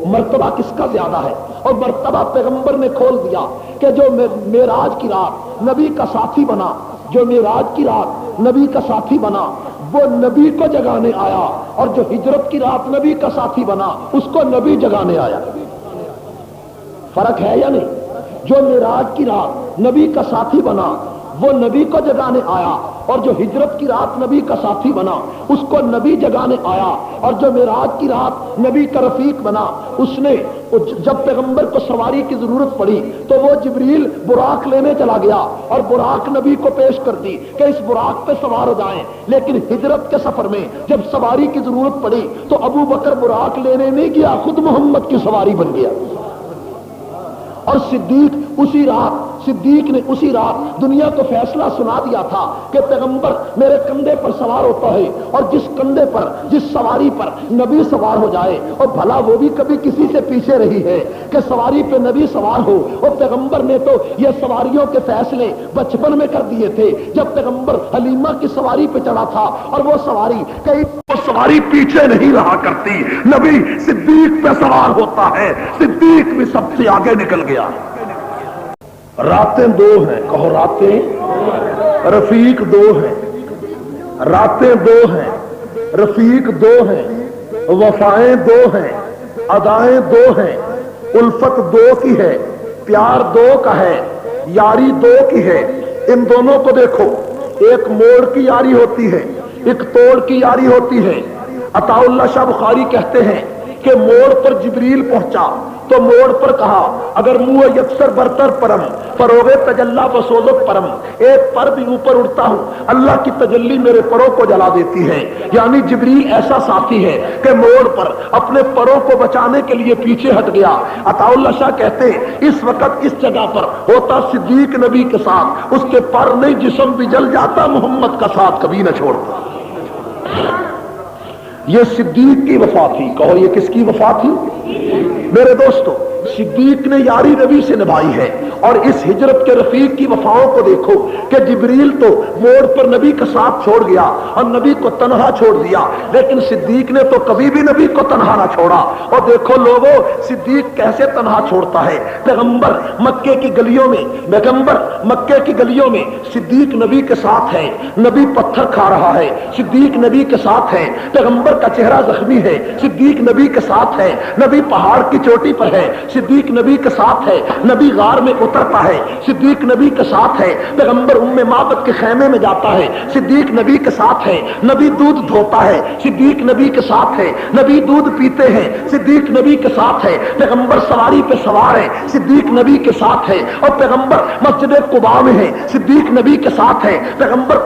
مرتبہ کس کا زیادہ ہے، اور مرتبہ پیغمبر نے کھول دیا کہ جو معراج کی رات نبی کا ساتھی بنا، جو معراج کی رات نبی کا ساتھی بنا وہ نبی کو جگانے آیا، اور جو ہجرت کی رات نبی کا ساتھی بنا اس کو نبی جگانے آیا۔ فرق ہے یا نہیں؟ جو معراج کی رات نبی کا ساتھی بنا وہ نبی کو جگانے آیا، اور جو ہجرت کی رات نبی کا ساتھی بنا اس کو نبی جگانے آیا، اور جو معراج کی رات نبی کا رفیق بنا اس نے جب پیغمبر کو سواری کی ضرورت پڑی تو وہ جبریل براق لینے چلا گیا اور براق نبی کو پیش کر دی کہ اس براق پہ سوار ہو جائیں۔ لیکن ہجرت کے سفر میں جب سواری کی ضرورت پڑی تو ابو بکر براق لینے نہیں گیا، خود محمد کی سواری بن گیا۔ اور صدیق نے اسی رات دنیا کو فیصلہ سنا دیا تھا کہ پیغمبر میرے کندھے پر سوار ہوتا ہے، اور جس کندھے پر، جس سواری پر نبی سوار ہو جائے، اور بھلا وہ بھی کبھی کسی سے پیچھے رہی ہے کہ سواری پہ نبی سوار ہو۔ اور پیغمبر نے تو یہ سواریوں کے فیصلے بچپن میں کر دیے تھے جب پیغمبر حلیمہ کی سواری پہ چڑھا تھا، اور وہ سواری پیچھے نہیں رہا کرتی، نبی صدیق پہ سوار ہوتا ہے، صدیق بھی سب سے آگے نکل گیا۔ راتیں دو ہیں، کہو راتیں، رفیق دو ہیں، راتیں دو ہیں، رفیق دو ہیں، وفائیں دو ہیں، ادائیں دو ہیں، الفت دو کی ہے، پیار دو کا ہے، یاری دو کی ہے۔ ان دونوں کو دیکھو، ایک موڑ کی یاری ہوتی ہے، ایک توڑ کی یاری ہوتی ہے۔ عطا اللہ شاہ بخاری کہتے ہیں کہ موڑ پر جبریل پہنچا تو موڑ پر کہا اگر منہ یکسر برتر پرم فروغ تجلا بسوزت پرم، ایک پر بھی اوپر اڑتا ہوں اللہ کی تجلی میرے پروں کو جلا دیتی ہے۔ یعنی جبریل ایسا ساتھی ہے کہ موڑ پر اپنے پروں کو بچانے کے لیے پیچھے ہٹ گیا۔ عطا اللہ شاہ کہتے اس وقت اس جگہ پر ہوتا صدیق نبی کے ساتھ، اس کے پر نہیں جسم بھی جل جاتا، محمد کا ساتھ کبھی نہ چھوڑتا۔ یہ صدیق کی وفا تھی، کہو یہ کس کی وفا تھی؟ میرے دوستو صدیق نے یاری نبی سے نبھائی ہے، اور اس ہجرت کے رفیق کی وفاؤں کو دیکھو کہ جبریل تو موڑ پر نبی کا ساتھ چھوڑ گیا اور نبی کو تنہا چھوڑ دیا، لیکن صدیق نے تو کبھی بھی نبی کو تنہا نہ چھوڑا۔ اور دیکھو لوگوں صدیق کیسے تنہا چھوڑتا ہے۔ پیغمبر مکے کی گلیوں میں صدیق نبی کے ساتھ ہے، نبی پتھر کھا رہا ہے، صدیق نبی کے ساتھ ہے، پیغمبر کا چہرہ زخمی ہے، صدیق نبی کے ساتھ ہے، نبی پہاڑ کی چوٹی پر ہے، صدیق نبی کے ساتھ ہے، نبی غار میں اترتا ہے، صدیق نبی کے ساتھ ہے، پیغمبر ام معبد کے خیمے میں جاتا ہے، صدیق نبی کے ساتھ ہے، نبی دودھ دھوتا ہے، صدیق نبی کے ساتھ ہے، نبی دودھ پیتے ہیں، صدیق نبی کے ساتھ ہے، پیغمبر سواری پہ سوار ہے، صدیق نبی کے ساتھ ہے، اور پیغمبر مسجد قباء میں ہے، صدیق نبی کے ساتھ ہے، پیغمبر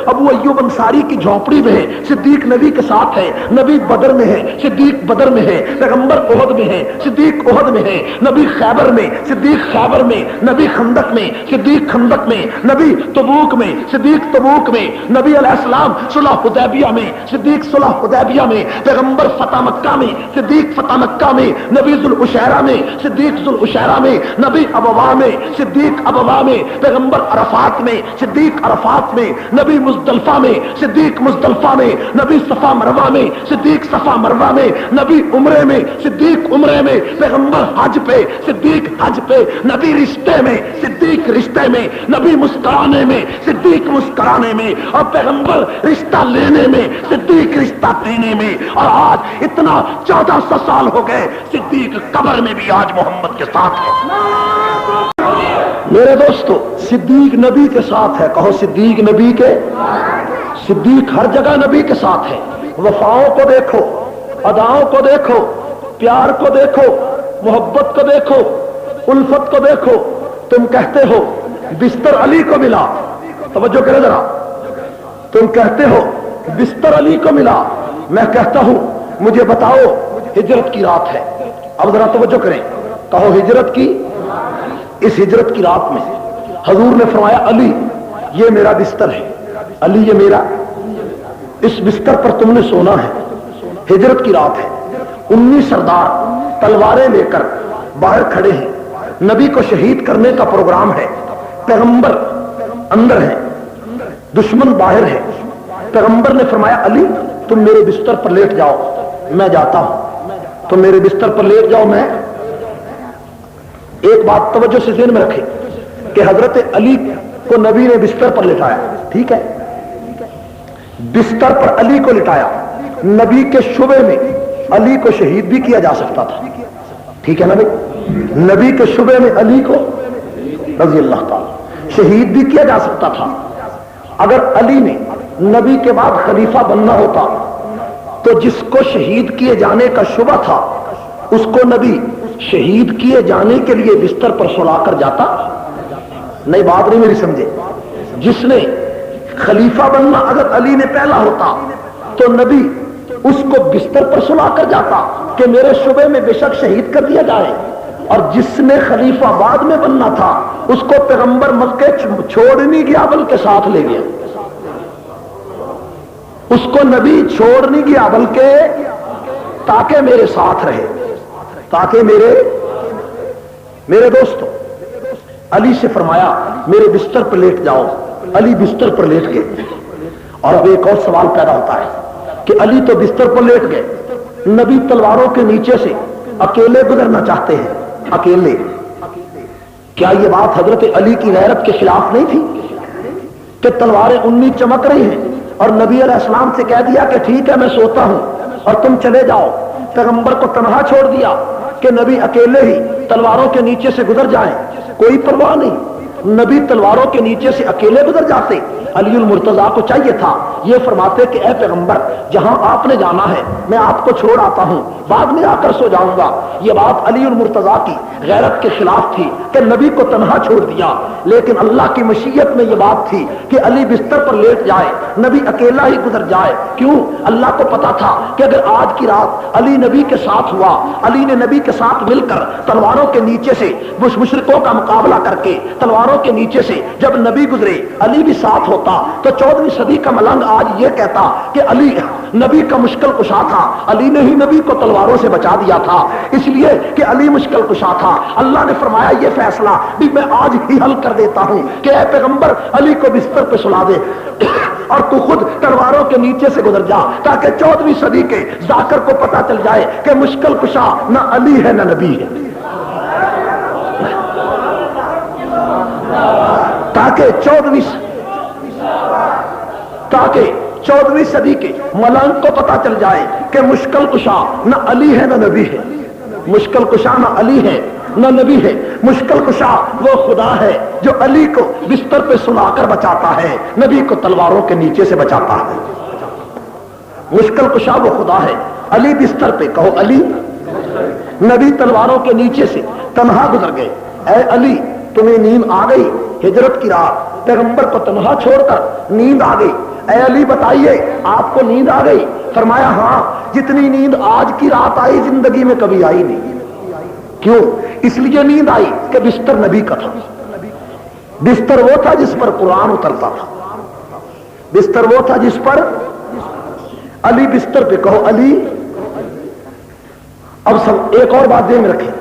ابو ایوب انصاری کی جھونپڑی میں ہے، صدیق نبی کے ساتھ ہے، نبی بدر میں ہے، صدیق بدر میں ہے، پیغمبر احد میں ہے، صدیق احد میں ہے، نبی خیبر میں، صدیق خیبر میں، نبی خندق میں، صدیق خندق میں، نبی تبوک میں، صدیق تبوک میں، نبی علیہ السلام صلح حدیبیہ میں، صدیق صلح حدیبیہ میں، پیغمبر فتح مکہ میں، صدیق فتح مکہ میں، نبی ذوالعشیرہ میں، صدیق ذوالعشیرہ میں، نبی ابوا میں، صدیق ابوا میں، پیغمبر عرفات میں، صدیق عرفات میں، نبی مزدلفہ میں، صدیق مزدلفہ میں، نبی صفا مروہ میں، صدیق صفا مروہ میں، نبی عمرے میں، صدیق عمرے میں، پیغمبر حج پہ، صدیق حج پہ، نبی رشتے میں، صدیق رشتے میں، نبی مسکرانے میں، صدیق مسکرانے میں، اور پیغمبر رشتہ لینے میں، صدیق رشتہ دینے میں۔ اور آج اتنا 1400 سال ہو گئے، صدیق قبر میں بھی آج محمد کے ساتھ ہے۔ میرے دوستو، صدیق نبی کے ساتھ ہے، کہو صدیق نبی کے، صدیق ہر جگہ نبی کے ساتھ ہے۔ وفاؤں کو دیکھو، اداؤں کو دیکھو، پیار کو دیکھو، محبت کو دیکھو، الفت کو دیکھو۔ تم کہتے ہو بستر علی کو ملا، توجہ کرے ذرا، تم کہتے ہو بستر علی کو ملا، میں کہتا ہوں مجھے بتاؤ ہجرت کی رات ہے۔ اب ذرا توجہ کریں، کہو ہجرت کی، اس ہجرت کی رات میں حضور نے فرمایا علی یہ میرا بستر ہے، علی یہ میرا، اس بستر پر تم نے سونا ہے۔ ہجرت کی رات ہے، 19 سردار تلواریں لے کر باہر کھڑے ہیں، نبی کو شہید کرنے کا پروگرام ہے، پیغمبر اندر ہیں، دشمن باہر ہے۔ پیغمبر نے فرمایا علی تم میرے بستر پر لیٹ جاؤ، میں جاتا ہوں، تم میرے بستر پر لیٹ جاؤ۔ میں ایک بات توجہ سے ذہن میں رکھیں کہ حضرت علی کو نبی نے بستر پر لٹایا، ٹھیک ہے، بستر پر علی کو لٹایا، نبی کے شعبے میں علی کو شہید بھی کیا جا سکتا تھا، ٹھیک ہے نا بھائی، نبی کے شعبے میں علی کو رضی اللہ تعالی شہید بھی کیا جا سکتا تھا۔ اگر علی نے نبی کے بعد خلیفہ بننا ہوتا تو جس کو شہید کیے جانے کا شبہ تھا اس کو نبی شہید کیے جانے کے لیے بستر پر سلا کر جاتا؟ نہیں، بات نہیں میری سمجھے۔ جس نے خلیفہ بننا اگر علی نے پہلا ہوتا تو نبی اس کو بستر پر سلا کر جاتا کہ میرے شعبے میں بے شک شہید کر دیا جائے، اور جس نے خلیفہ بعد میں بننا تھا اس کو پیغمبر مکے چھوڑ نہیں گیا بلکہ ساتھ لے گیا، اس کو نبی چھوڑ نہیں گیا بلکہ تاکہ میرے ساتھ رہے، تاکہ میرے دوستو علی سے فرمایا میرے بستر پر لیٹ جاؤ، علی بستر پر لیٹ گئے۔ اور اب ایک اور سوال پیدا ہوتا ہے کہ علی تو بستر پر لیٹ گئے، نبی تلواروں کے نیچے سے اکیلے گزرنا چاہتے ہیں، اکیلے، کیا یہ بات حضرت علی کی غیرت کے خلاف نہیں تھی کہ تلواریں 19 چمک رہی ہیں اور نبی علیہ السلام سے کہہ دیا کہ ٹھیک ہے میں سوتا ہوں اور تم چلے جاؤ، پیغمبر کو تنہا چھوڑ دیا کہ نبی اکیلے ہی تلواروں کے نیچے سے گزر جائیں، کوئی پرواہ نہیں، نبی تلواروں کے نیچے سے اکیلے گزر جاتے۔ علی المرتضیٰ کو چاہیے تھا یہ فرماتے کہ اے پیغمبر جہاں آپ نے جانا ہے میں آپ کو چھوڑ آتا ہوں، بعد میں آ کر سو جاؤں گا۔ یہ بات علی المرتضیٰ کی غیرت کے خلاف تھی کہ نبی کو تنہا چھوڑ دیا، لیکن اللہ کی مشیت میں یہ بات تھی کہ علی بستر پر لیٹ جائے، نبی اکیلا ہی گزر جائے۔ کیوں؟ اللہ کو پتا تھا کہ اگر آج کی رات علی نبی کے ساتھ ہوا، علی نے نبی کے ساتھ مل کر تلواروں کے نیچے سے مشرکوں کا مقابلہ کر کے تلواروں کے نیچے سے جب نبی گزرے علی بھی ساتھ ہوتا تو 14ویں صدی کا ملنگ آج یہ کہتا کہ علی نبی کا مشکل کشا تھا، علی نے ہی نبی کو تلواروں سے بچا دیا تھا، اس لیے کہ علی مشکل کشا تھا۔ اللہ نے فرمایا یہ فیصلہ بھی میں آج ہی حل کر دیتا ہوں کہ اے پیغمبر علی کو بستر پہ سلا دے اور تو خود تلواروں کے نیچے سے گزر جا، تاکہ 14ویں صدی کے ذاکر کو پتا چل جائے کہ مشکل کشا نہ علی ہے نہ نبی ہے، تاکہ 14ویں صدی کے ملنگ کو پتا چل جائے کہ مشکل کشا نہ علی ہے نہ نبی ہے، مشکل کشا نہ علی ہے نہ نبی ہے، مشکل کشا وہ خدا ہے جو علی کو بستر پہ سلا کر بچاتا ہے، نبی کو تلواروں کے نیچے سے بچاتا ہے۔ مشکل کشا وہ خدا ہے، علی بستر پہ، کہو علی، نبی تلواروں کے نیچے سے تنہا گزر گئے۔ اے علی تمہیں نیند آ گئی؟ ہجرت کی رات پیغمبر کو تنہا چھوڑ کر نیند آ گئی؟ اے علی بتائیے آپ کو نیند آ گئی؟ فرمایا ہاں، جتنی نیند آج کی رات آئی زندگی میں کبھی آئی نہیں۔ کیوں؟ اس لیے نیند آئی کہ بستر نبی کا تھا، بستر وہ تھا جس پر قرآن اترتا تھا، بستر وہ تھا جس پر علی بستر پہ، کہو علی۔ اب سب ایک اور بات دین میں رکھیں،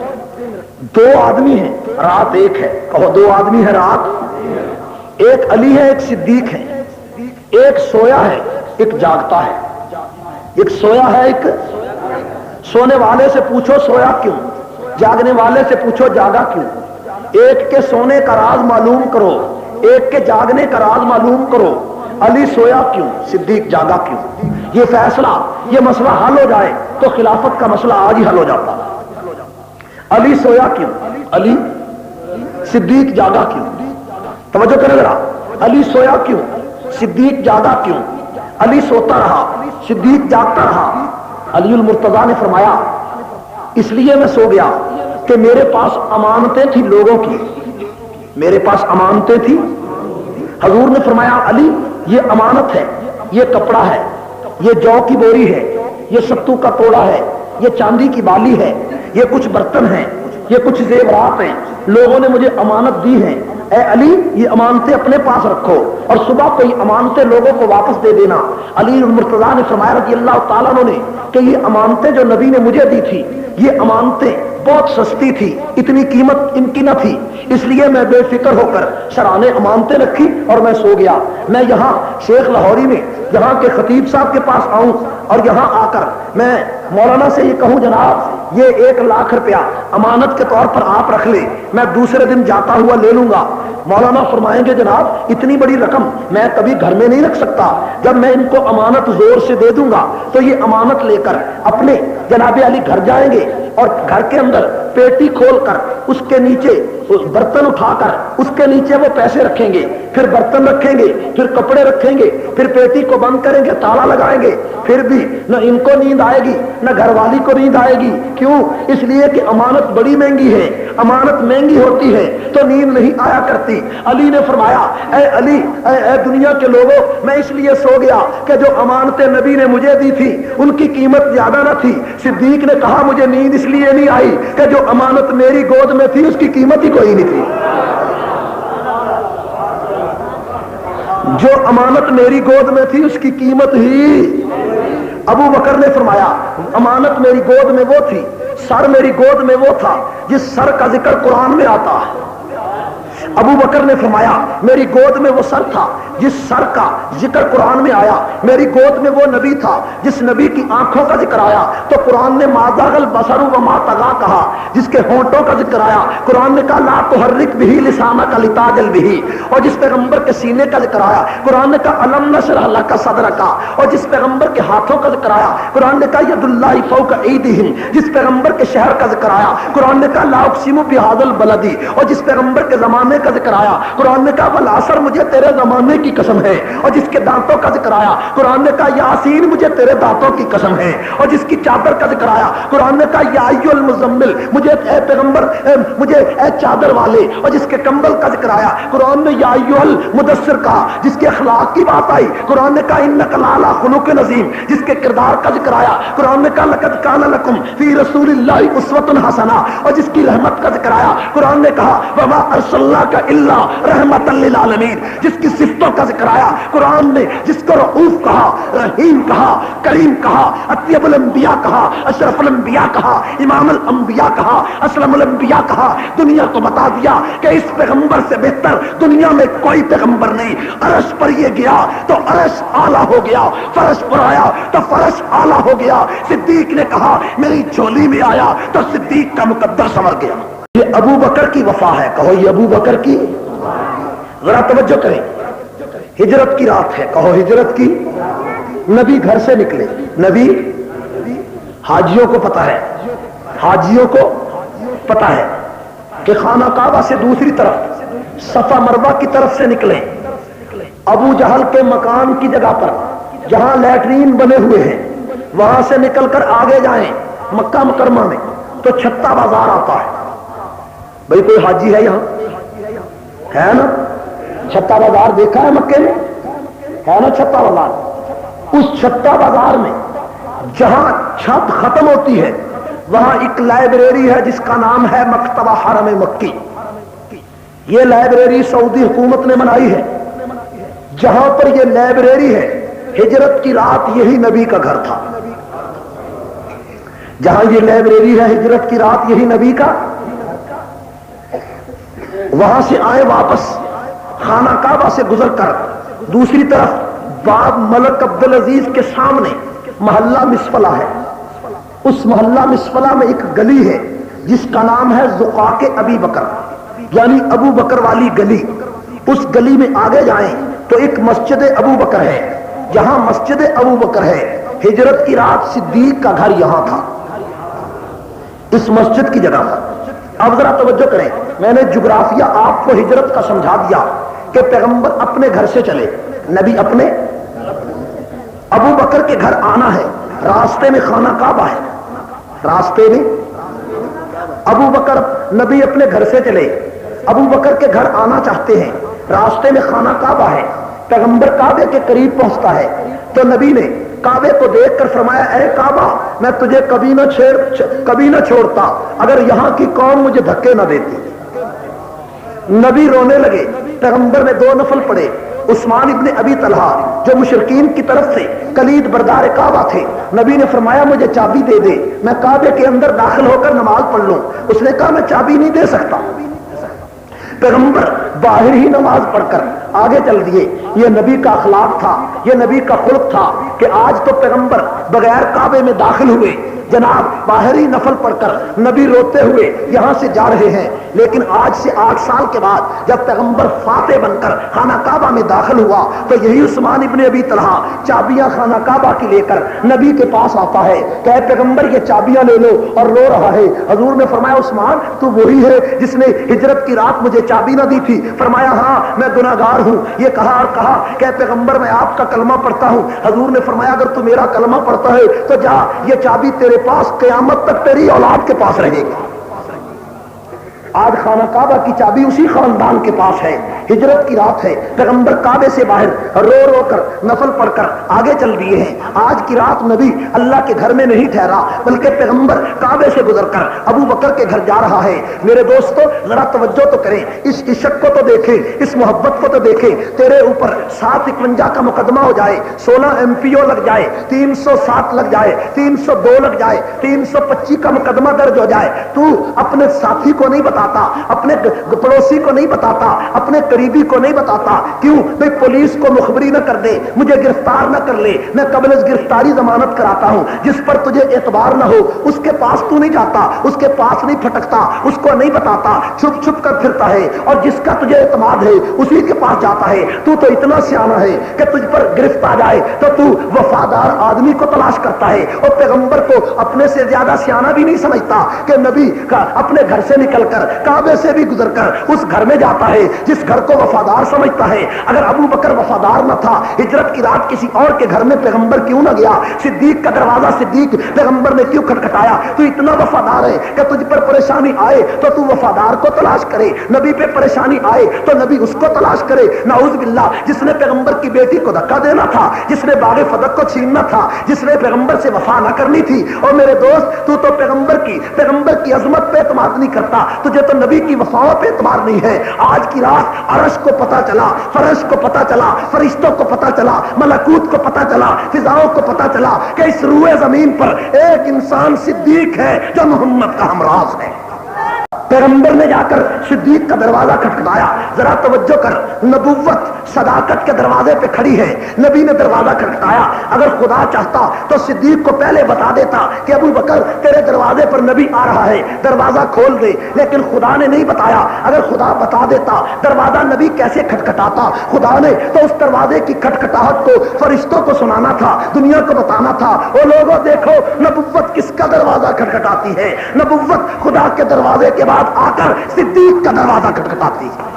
دو آدمی ہیں، رات ایک ہے، کہو دو آدمی ہے رات ایک، علی ہے ایک صدیق ہے، ایک سویا ہے ایک جاگتا ہے، ایک سویا ہے ایک، سونے والے سے پوچھو سویا کیوں، جاگنے والے سے پوچھو جاگا کیوں، ایک کے سونے کا راز معلوم کرو، ایک کے جاگنے کا راز معلوم کرو، علی سویا کیوں صدیق جاگا کیوں، یہ فیصلہ، یہ مسئلہ حل ہو جائے تو خلافت کا مسئلہ آج ہی حل ہو جاتا۔ علی سویا کیوں، علی صدیق جاگا کیوں، توجہ کرے ذرا، علی سویا کیوں صدیق جاگا کیوں، علی سوتا رہا صدیق جاگتا رہا۔ علی المرتضیٰ نے فرمایا اس لیے میں سو گیا کہ میرے پاس امانتیں تھی لوگوں کی، میرے پاس امانتیں تھی۔ حضور نے فرمایا علی یہ امانت ہے، یہ کپڑا ہے، یہ جو کی بوری ہے، یہ ستو کا توڑا ہے، یہ چاندی کی بالی ہے، یہ کچھ برتن ہیں، یہ کچھ زیورات ہیں، لوگوں نے مجھے امانت دی ہیں، اے علی یہ امانتیں اپنے پاس رکھو اور صبح کوئی امانتیں لوگوں کو واپس دے دینا۔ علی المرتضیٰ نے فرمایا رضی اللہ تعالیٰ عنہ نے کہ یہ امانتیں جو نبی نے مجھے دی تھی، یہ امانتیں بہت سستی تھی، اتنی قیمت ان کی نہ تھی، اس لیے میں بے فکر ہو کر سرانے امانتیں رکھی اور میں سو گیا۔ میں یہاں شیخ لاہوری میں یہاں کے خطیب صاحب کے پاس آؤں اور یہاں آ کر میں مولانا سے یہ کہوں جناب یہ 1,00,000 روپیہ امانت کے طور پر آپ رکھ لیں، میں دوسرے دن جاتا ہوا لے لوں گا۔ مولانا فرمائیں گے جناب اتنی بڑی رقم میں کبھی گھر میں نہیں رکھ سکتا، جب میں ان کو امانت زور سے دے دوں گا تو یہ امانت لے کر اپنے جناب علی گھر جائیں گے اور گھر کے اندر پیٹی کھول کر اس کے نیچے برتن اٹھا کر اس کے نیچے وہ پیسے رکھیں گے، پھر برتن رکھیں گے، پھر کپڑے رکھیں گے، پھر پیٹی کو بند کریں گے، تالا لگائیں گے، پھر بھی نہ ان کو نیند آئے گی نہ گھر والی کو نیند آئے گی۔ کیوں؟ اس لیے کہ امانت بڑی مہنگی ہے، امانت مہنگی ہوتی ہے تو نیند نہیں آیا کرتی۔ علی نے فرمایا اے علی اے دنیا کے لوگوں میں اس لیے سو گیا کہ جو امانتیں نبی نے مجھے دی تھی ان کی قیمت زیادہ نہ تھی۔ صدیق نے کہا مجھے نیند اس لیے نہیں آئی کہ جو امانت میری گود میں تھی اس کی قیمت ہی کوئی نہیں تھی، جو امانت میری گود میں تھی اس کی قیمت ہی۔ ابو بکر نے فرمایا امانت میری گود میں وہ تھی، سر میری گود میں وہ تھا جس سر کا ذکر قرآن میں آتا ہے۔ ابو بکر نے فرمایا میری گود میں وہ سر تھا جس سر کا ذکر قرآن میں آیا، میری گود میں وہ نبی تھا جس نبی کی آنکھوں کا ذکر آیا تو قرآن نے ما زاغ البصر وما طغیٰ کہا، جس کے ہونٹوں کا ذکر آیا قرآن نے کہا لا تحرک بہ لسانک لتعجل بہ، اور جس پیغمبر کے سینے کا ذکر آیا قرآن نے کہا الم نشرح لک صدرک، اور جس پیغمبر کے ہاتھوں کا ذکر آیا قرآن نے کہا ید اللہ فوق ایدیہم، جس پیغمبر کے شہر کا ذکر آیا قرآن نے کہا لا اقسم بہذا البلد، اور جس پیغمبر کے زمانے کا ذکر آیا قرآن نے کہا والعصر مجھے تیرے زمانے کی قسم ہے، اور جس کے دانتوں کا ذکر آیا قرآن نے کہا یاسین مجھے تیرے دانتوں کی قسم ہے، اور جس کی چادر کا ذکر آیا قرآن نے کہا یا ایھا المزمل مجھے اے پیغمبر مجھے اے چادر والے، اور جس کے کمبل کا ذکر آیا قرآن نے یا ایھا المدثر کہا، جس کے اخلاق کی بات آئی قرآن نے کہا انک لعلی خلق عظیم، جس کے کردار کا ذکر آیا قرآن نے کہا لقد کان لکم فی رسول اللہ اسوۃ حسنہ، اور جس کی رحمت کا ذکر آیا قرآن نے کہا وما ارسلناک الا رحمۃ للعالمین، جس کی صفتوں کا ذکر آیا قرآن نے جس کو رؤوف کہا، رحیم کہا، کریم کہا، اطیب الانبیاء کہا، اشرف الانبیاء کہا، امام الانبیاء کہا، اسلم الانبیاء کہا، دنیا کو بتا دیا کہ اس پیغمبر سے بہتر دنیا میں کوئی پیغمبر نہیں۔ عرش پر یہ گیا تو عرش اعلیٰ ہو گیا، فرش پر آیا تو فرش اعلیٰ ہو گیا۔ صدیق نے کہا میری جھولی میں آیا تو صدیق کا مقدر سنور گیا۔ یہ ابو بکر کی وفا ہے، کہو یہ ابو بکر کی، ذرا توجہ کریں، ہجرت کی رات ہے، کہو ہجرت کی، نبی گھر سے نکلے، نبی حاجیوں کو پتا ہے، حاجیوں کو پتا ہے کہ خانہ کعبہ سے دوسری طرف صفا مروہ کی طرف سے نکلیں، ابو جہل کے مکان کی جگہ پر جہاں لیٹرین بنے ہوئے ہیں وہاں سے نکل کر آگے جائیں مکہ مکرمہ میں تو چھتا بازار آتا ہے۔ بھئی کوئی حاجی ہے یہاں؟ ہے نا؟ چھتا بازار دیکھا ہے مکے میں؟ ہے نا چھتا بازار؟ اس چھتا بازار میں جہاں چھت ختم ہوتی ہے وہاں ایک لائبریری ہے جس کا نام ہے مکتبہ حرم مکی. یہ لائبریری سعودی حکومت نے بنائی ہے. جہاں پر یہ لائبریری ہے ہجرت کی رات یہی نبی کا گھر تھا. جہاں یہ لائبریری ہے ہجرت کی رات یہی نبی کا. وہاں سے آئے واپس خانہ کعبہ سے گزر کر دوسری طرف باب ملک عبدالعزیز کے سامنے محلہ مسفلہ ہے. اس محلہ مسفلہ میں ایک گلی ہے جس کا نام ہے زقاق ابی بکر، یعنی ابو بکر والی گلی. اس گلی میں آگے جائیں تو ایک مسجد ابو بکر ہے. جہاں مسجد ابو بکر ہے ہجرت کی رات صدیق کا گھر یہاں تھا، اس مسجد کی جگہ پر. اب ذرا توجہ کریں، میں نے جغرافیہ آپ کو ہجرت کا سمجھا دیا کہ پیغمبر اپنے گھر سے چلے، نبی اپنے ابو بکر کے گھر آنا ہے. راستے میں خانہ کعبہ ہے، راستے میں ابو بکر، نبی اپنے گھر سے چلے، ابو بکر کے گھر آنا چاہتے ہیں، راستے میں خانہ کعبہ ہے. پیغمبر کعبے کے قریب پہنچتا ہے تو نبی نے کعبے کو دیکھ کر فرمایا اے کعبہ میں تجھے کبھی نہ چھوڑتا اگر یہاں کی قوم مجھے دھکے نہ دیتی. نبی رونے لگے. پیغمبر نے 2 نفل پڑھے. عثمان ابن ابی طلحہ جو مشرکین کی طرف سے کلید بردار کعبہ تھے، نبی نے فرمایا مجھے چابی دے دے میں کعبے کے اندر داخل ہو کر نماز پڑھ لوں. اس نے کہا میں چابی نہیں دے سکتا. پیغمبر باہر ہی نماز پڑھ کر آگے چل دیے. یہ نبی کا اخلاق تھا، یہ نبی کا خلق تھا کہ آج تو پیغمبر بغیر کعبے میں داخل ہوئے جناب باہر ہی نفل پڑھ کر نبی روتے ہوئے یہاں سے جا رہے ہیں. لیکن آج سے 8 سال کے بعد جب پیغمبر فاتح بن کر خانہ کعبہ میں داخل ہوا تو یہی عثمان ابن ابی طلحہ چابیاں خانہ کعبہ کی لے کر نبی کے پاس آتا ہے کہ اے پیغمبر یہ چابیاں لے لو، اور رو رہا ہے. حضور نے فرمایا عثمان تو وہی ہے جس نے ہجرت کی رات مجھے چابی نہ دی تھی؟ فرمایا ہاں میں گناہگار ہوں. یہ کہا اور کہا کہ اے پیغمبر میں آپ کا کلمہ پڑھتا ہوں. حضور نے فرمایا اگر تو میرا کلمہ پڑھتا ہے تو جا، یہ چابی تیرے پاس قیامت تک تیری اولاد کے پاس رہے گی. آج خانہ کعبہ کی چابی اسی خاندان کے پاس ہے. ہجرت کی رات ہے، پیغمبر کعبے سے باہر رو رو کر نفل پڑھ کر آگے چل دیے ہیں. آج کی رات نبی اللہ کے گھر میں نہیں ٹھہرا بلکہ پیغمبر کعبے سے گزر کر ابو بکر کے گھر جا رہا ہے. میرے دوستو ذرا توجہ تو کریں، اس عشق کو تو دیکھیں، اس محبت کو تو دیکھیں. تیرے اوپر 751 کا مقدمہ ہو جائے، 16 MPO لگ جائے، 307 لگ جائے، 302 لگ جائے، 325 کا مقدمہ درج ہو جائے، تو اپنے ساتھی کو نہیں بتاتا، اپنے پڑوسی کو نہیں بتاتا، اپنے قریبی کو نہیں بتاتا. کیوں بھئی پولیس کو مخبری نہ کر دے، مجھے گرفتار نہ کر لے، میں قبل از گرفتاری ضمانت کراتا ہوں. جس پر تجھے اعتبار نہ ہو اس کے پاس تو نہیں جاتا، اس کے پاس نہیں پھٹکتا، اس کو نہیں بتاتا، چھپ چھپ کر پھرتا ہے. اور جس کا تجھے اعتماد ہے اسی کے پاس جاتا ہے. تو اتنا سیانا ہے کہ تجھ پر گرفت آ جائے تو وفادار آدمی کو تلاش کرتا ہے. اور پیغمبر کو اپنے سے زیادہ سیانا بھی نہیں سمجھتا کہ نبی کا اپنے گھر سے نکل کر کعبے سے بھی گزر کر اس گھر میں جاتا ہے جس گھر کو وفادار سمجھتا ہے. اگر ابو بکر وفادار نہ تھا ہجرت کی رات کسی اور کے گھر میں پیغمبر کیوں نہ گیا؟ صدیق کا دروازہ صدیق پیغمبر نے کیوں کھٹکھٹایا؟ تو اتنا وفادار ہے کہ تجھ پر پریشانی آئے تو وفادار کو تلاش کرے، نبی پہ پریشانی آئے تو نبی اس کو تلاش کرے. نعوذ باللہ جس نے پیغمبر کی بیٹی کو دھکا دینا تھا، جس نے باغ فدق کو چھیننا تھا، جس نے پیغمبر سے وفا نہ کرنی تھی. اور میرے دوست تو پیغمبر کی عظمت پہ اعتماد نہیں کرتا، تجھے تو نبی کی وفاؤں پہ اعتبار نہیں ہے. آج کی رات عرش کو پتا چلا، فرش کو پتا چلا، فرشتوں کو پتا چلا، ملکوت کو پتا چلا، فضاؤں کو پتا چلا کہ اس روئے زمین پر ایک انسان صدیق ہے جو محمد کا ہمراز ہے. پیغمبر نے جا کر صدیق کا دروازہ کھٹکھٹایا. ذرا توجہ کر، نبوت صداقت کے دروازے پہ کھڑی ہے. نبی نے دروازہ کھٹکھٹایا. اگر خدا چاہتا تو صدیق کو پہلے بتا دیتا کہ ابو بکر تیرے دروازے پر نبی آ رہا ہے، دروازہ کھول دے. لیکن خدا نے نہیں بتایا. اگر خدا بتا دیتا دروازہ نبی کیسے کھٹکھٹاتا؟ خدا نے تو اس دروازے کی کھٹکھٹاہٹ کو فرشتوں کو سنانا تھا، دنیا کو بتانا تھا. او لوگوں دیکھو نبوت کس کا دروازہ کھٹکھٹاتی ہے. نبوت خدا کے دروازے کے بعد آ کر صدیق کا دروازہ کھٹکھٹاتی ہے.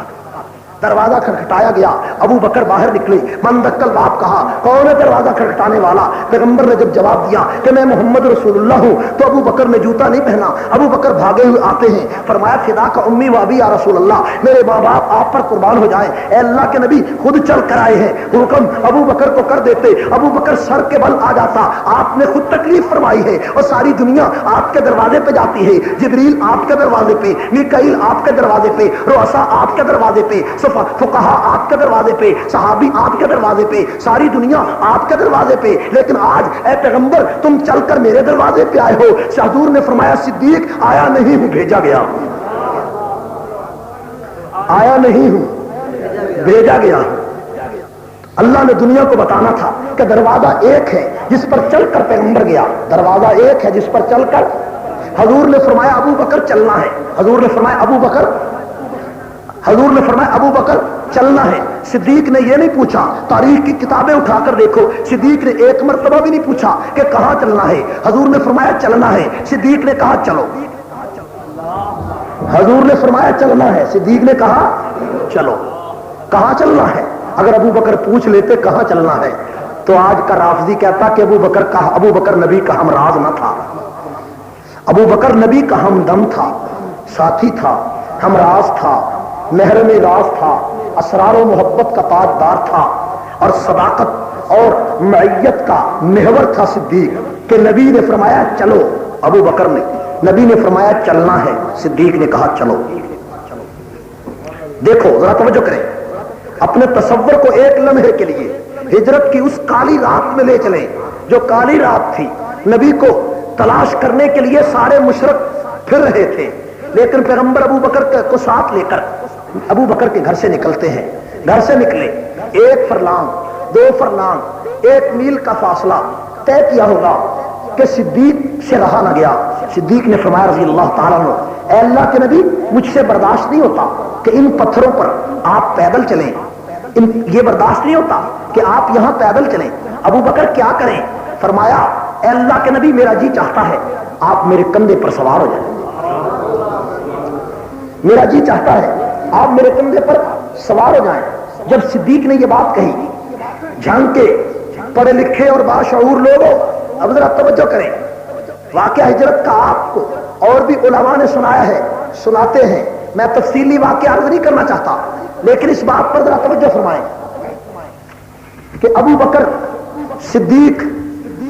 دروازہ کھٹکھٹایا گیا، ابو بکر باہر نکلے، من دکل باپ کہا، کون ہے دروازہ کھٹکھٹانے والا؟ پیغمبر نے جب جواب دیا کہ میں محمد رسول اللہ ہوں تو ابو بکر نے جوتا نہیں پہنا، ابو بکر بھاگے ہوئے آتے ہیں، فرمایا فدا کا امی و ابی یا رسول اللہ، میرے ماں باپ آپ پر قربان ہو جائیں، اے اللہ کے نبی خود چل کر آئے ہیں، حکم ابو بکر کو کر دیتے، ابو بکر سر کے بل آ جاتا، آپ نے خود تکلیف فرمائی ہے اور ساری دنیا آپ کے دروازے پہ جاتی ہے، جبریل آپ کے دروازے پہ، میکائیل آپ کے دروازے پہ، رؤسا آپ کے دروازے پہ، فقہا آپ کے دروازے پہ، صحابی آپ کے دروازے پہ، ساری دنیا آپ کے دروازے پہ، لیکن آج اے پیغمبر تم چل کر میرے دروازے پہ آئے ہو۔ حضور نے فرمایا صدیق آیا نہیں ہوں بھیجا گیا، آیا نہیں ہوں بھیجا گیا۔ اللہ نے دنیا کو بتانا تھا کہ دروازہ ایک ہے جس پر چل کر پیغمبر گیا، دروازہ ایک ہے جس پر چل کر حضور نے فرمایا ابو بکر چلنا ہے، حضور نے فرمایا ابو بکر، حضور نے فرمایا ابو بکر چلنا ہے۔ صدیق نے یہ نہیں پوچھا، تاریخ کی کتابیں اٹھا کر دیکھو، صدیق نے ایک مرتبہ بھی نہیں پوچھا کہ کہاں چلنا ہے، حضور نے فرمایا چلنا ہے، صدیق نے کہا چلو، حضور نے فرمایا چلنا ہے، صدیق نے کہا چلو۔ کہاں چلنا ہے؟ اگر ابو بکر پوچھ لیتے کہاں چلنا ہے تو آج کا رافضی کہتا کہ ابو بکر نبی کا ہمراز نہ تھا، ابو بکر نبی کا ہمدم تھا، ساتھی تھا، ہمراز تھا، محرم راز تھا، اسرار و محبت کا تاجدار تھا، اور صداقت اور معیت کا محور تھا صدیق، کہ نبی نے فرمایا چلو، ابو بکر نے، نبی نے فرمایا چلنا ہے، صدیق نے کہا چلو۔ دیکھو ذرا توجہ کریں، اپنے تصور کو ایک لمحے کے لیے ہجرت کی اس کالی رات میں لے چلیں جو کالی رات تھی، نبی کو تلاش کرنے کے لیے سارے مشرک پھر رہے تھے، لیکن پیغمبر ابو بکر کو ساتھ لے کر ابو بکر کے گھر سے نکلتے ہیں، گھر سے نکلے، 1 فرلانگ 2 فرلانگ 1 میل کا فاصلہ طے کیا ہوگا کہ صدیق سے رہا نہ گیا۔ صدیق نے فرمایا رضی اللہ تعالیٰ عنہ، اے اللہ کے نبی مجھ سے برداشت نہیں ہوتا کہ ان پتھروں پر آپ پیدل چلیں، یہ برداشت نہیں ہوتا کہ آپ یہاں پیدل چلیں، ابو بکر کیا کریں؟ فرمایا اے اللہ کے نبی میرا جی چاہتا ہے آپ میرے کندھے پر سوار ہو جائیں، میرا جی چاہتا ہے آپ میرے کندھے پر سوار ہو جائیں۔ جب صدیق نے یہ بات کہی، جھانک کے پڑھے لکھے اور باشعور لوگوں اب ذرا توجہ کریں، واقعہ ہجرت کا آپ کو اور بھی علماء نے سنایا ہے، سناتے ہیں، میں تفصیلی واقعہ عرض نہیں کرنا چاہتا، لیکن اس بات پر ذرا توجہ فرمائیں کہ ابو بکر صدیق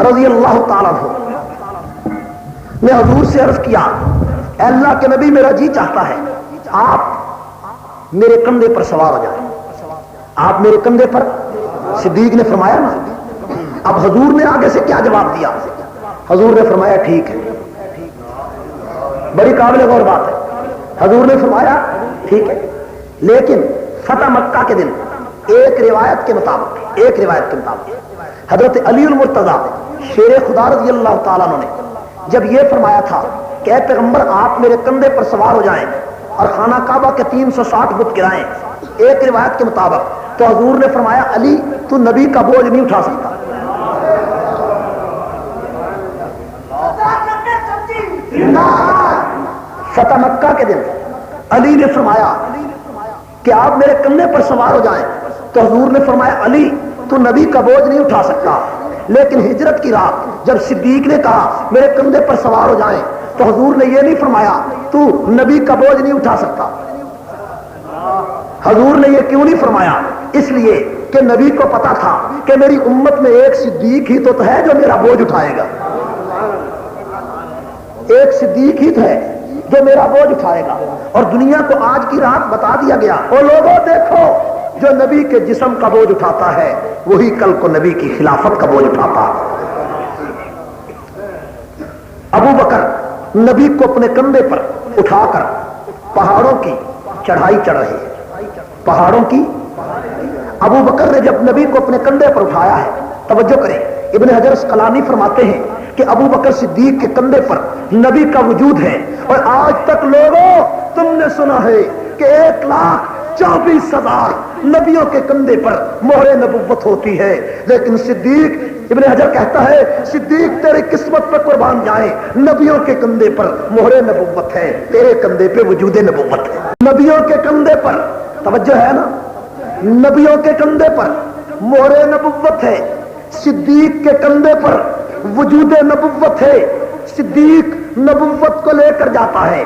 رضی اللہ تعالیٰ عنہ نے حضور سے عرض کیا، اے اللہ کے نبی میرا جی چاہتا ہے آپ میرے کندھے پر سوار ہو جائیں، آپ میرے کندھے پر۔ صدیق نے فرمایا نا، اب حضور نے آگے سے کیا جواب دیا؟ حضور نے فرمایا ٹھیک ہے، بڑی قابل غور بات ہے، حضور نے فرمایا ٹھیک ہے، لیکن فتح مکہ کے دن ایک روایت کے مطابق حضرت علی المرتضیٰ شیر خدا رضی اللہ تعالیٰ عنہ نے جب یہ فرمایا تھا کہ اے پیغمبر آپ میرے کندھے پر سوار ہو جائیں اور خانہ کعبہ کے 360 بت گرائیں، ایک روایت کے مطابق، تو حضور نے فرمایا علی تو نبی کا بوجھ نہیں اٹھا سکتا۔ فتح مکہ کے دن علی نے فرمایا کہ آپ میرے کندھے پر سوار ہو جائیں، تو حضور نے فرمایا علی تو نبی کا بوجھ نہیں اٹھا سکتا، لیکن ہجرت کی رات جب صدیق نے کہا میرے کندھے پر سوار ہو جائیں تو حضور نے یہ نہیں فرمایا تو نبی کا بوجھ نہیں اٹھا سکتا۔ حضور نے یہ کیوں نہیں فرمایا؟ اس لیے کہ نبی کو پتا تھا کہ میری امت میں ایک صدیق ہی تو ہے جو میرا بوجھ اٹھائے گا، ایک صدیق ہی تو ہے جو میرا بوجھ اٹھائے گا، اور دنیا کو آج کی رات بتا دیا گیا، اور لوگوں دیکھو جو نبی کے جسم کا بوجھ اٹھاتا ہے وہی کل کو نبی کی خلافت کا بوجھ اٹھاتا ہے۔ ابو بکر نبی کو اپنے کندھے پر اٹھا کر پہاڑوں کی چڑھائی چڑھ رہے ہیں، پہاڑوں کی۔ ابو بکر نے جب نبی کو اپنے کندھے پر اٹھایا ہے، توجہ کریں، ابن حجر اسقلانی فرماتے ہیں کہ ابو بکر صدیق کے کندھے پر نبی کا وجود ہے، اور آج تک لوگوں تم نے سنا ہے کہ 1,24,000 نبیوں کے کندھے پر مہر نبوت ہوتی ہے، لیکن صدیق، ابن حجر کہتا ہے صدیق تیری قسمت پہ قربان جائیں، نبیوں کے کندھے پر مہر نبوت ہے، تیرے کندھے پہ وجود نبوت ہے۔ نبیوں کے کندھے پر توجہ ہے نا؟ نبیوں کے کندھے پر مہر نبوت ہے، صدیق کے کندھے پر وجود نبوت ہے، صدیق نبوت کو لے کر جاتا ہے۔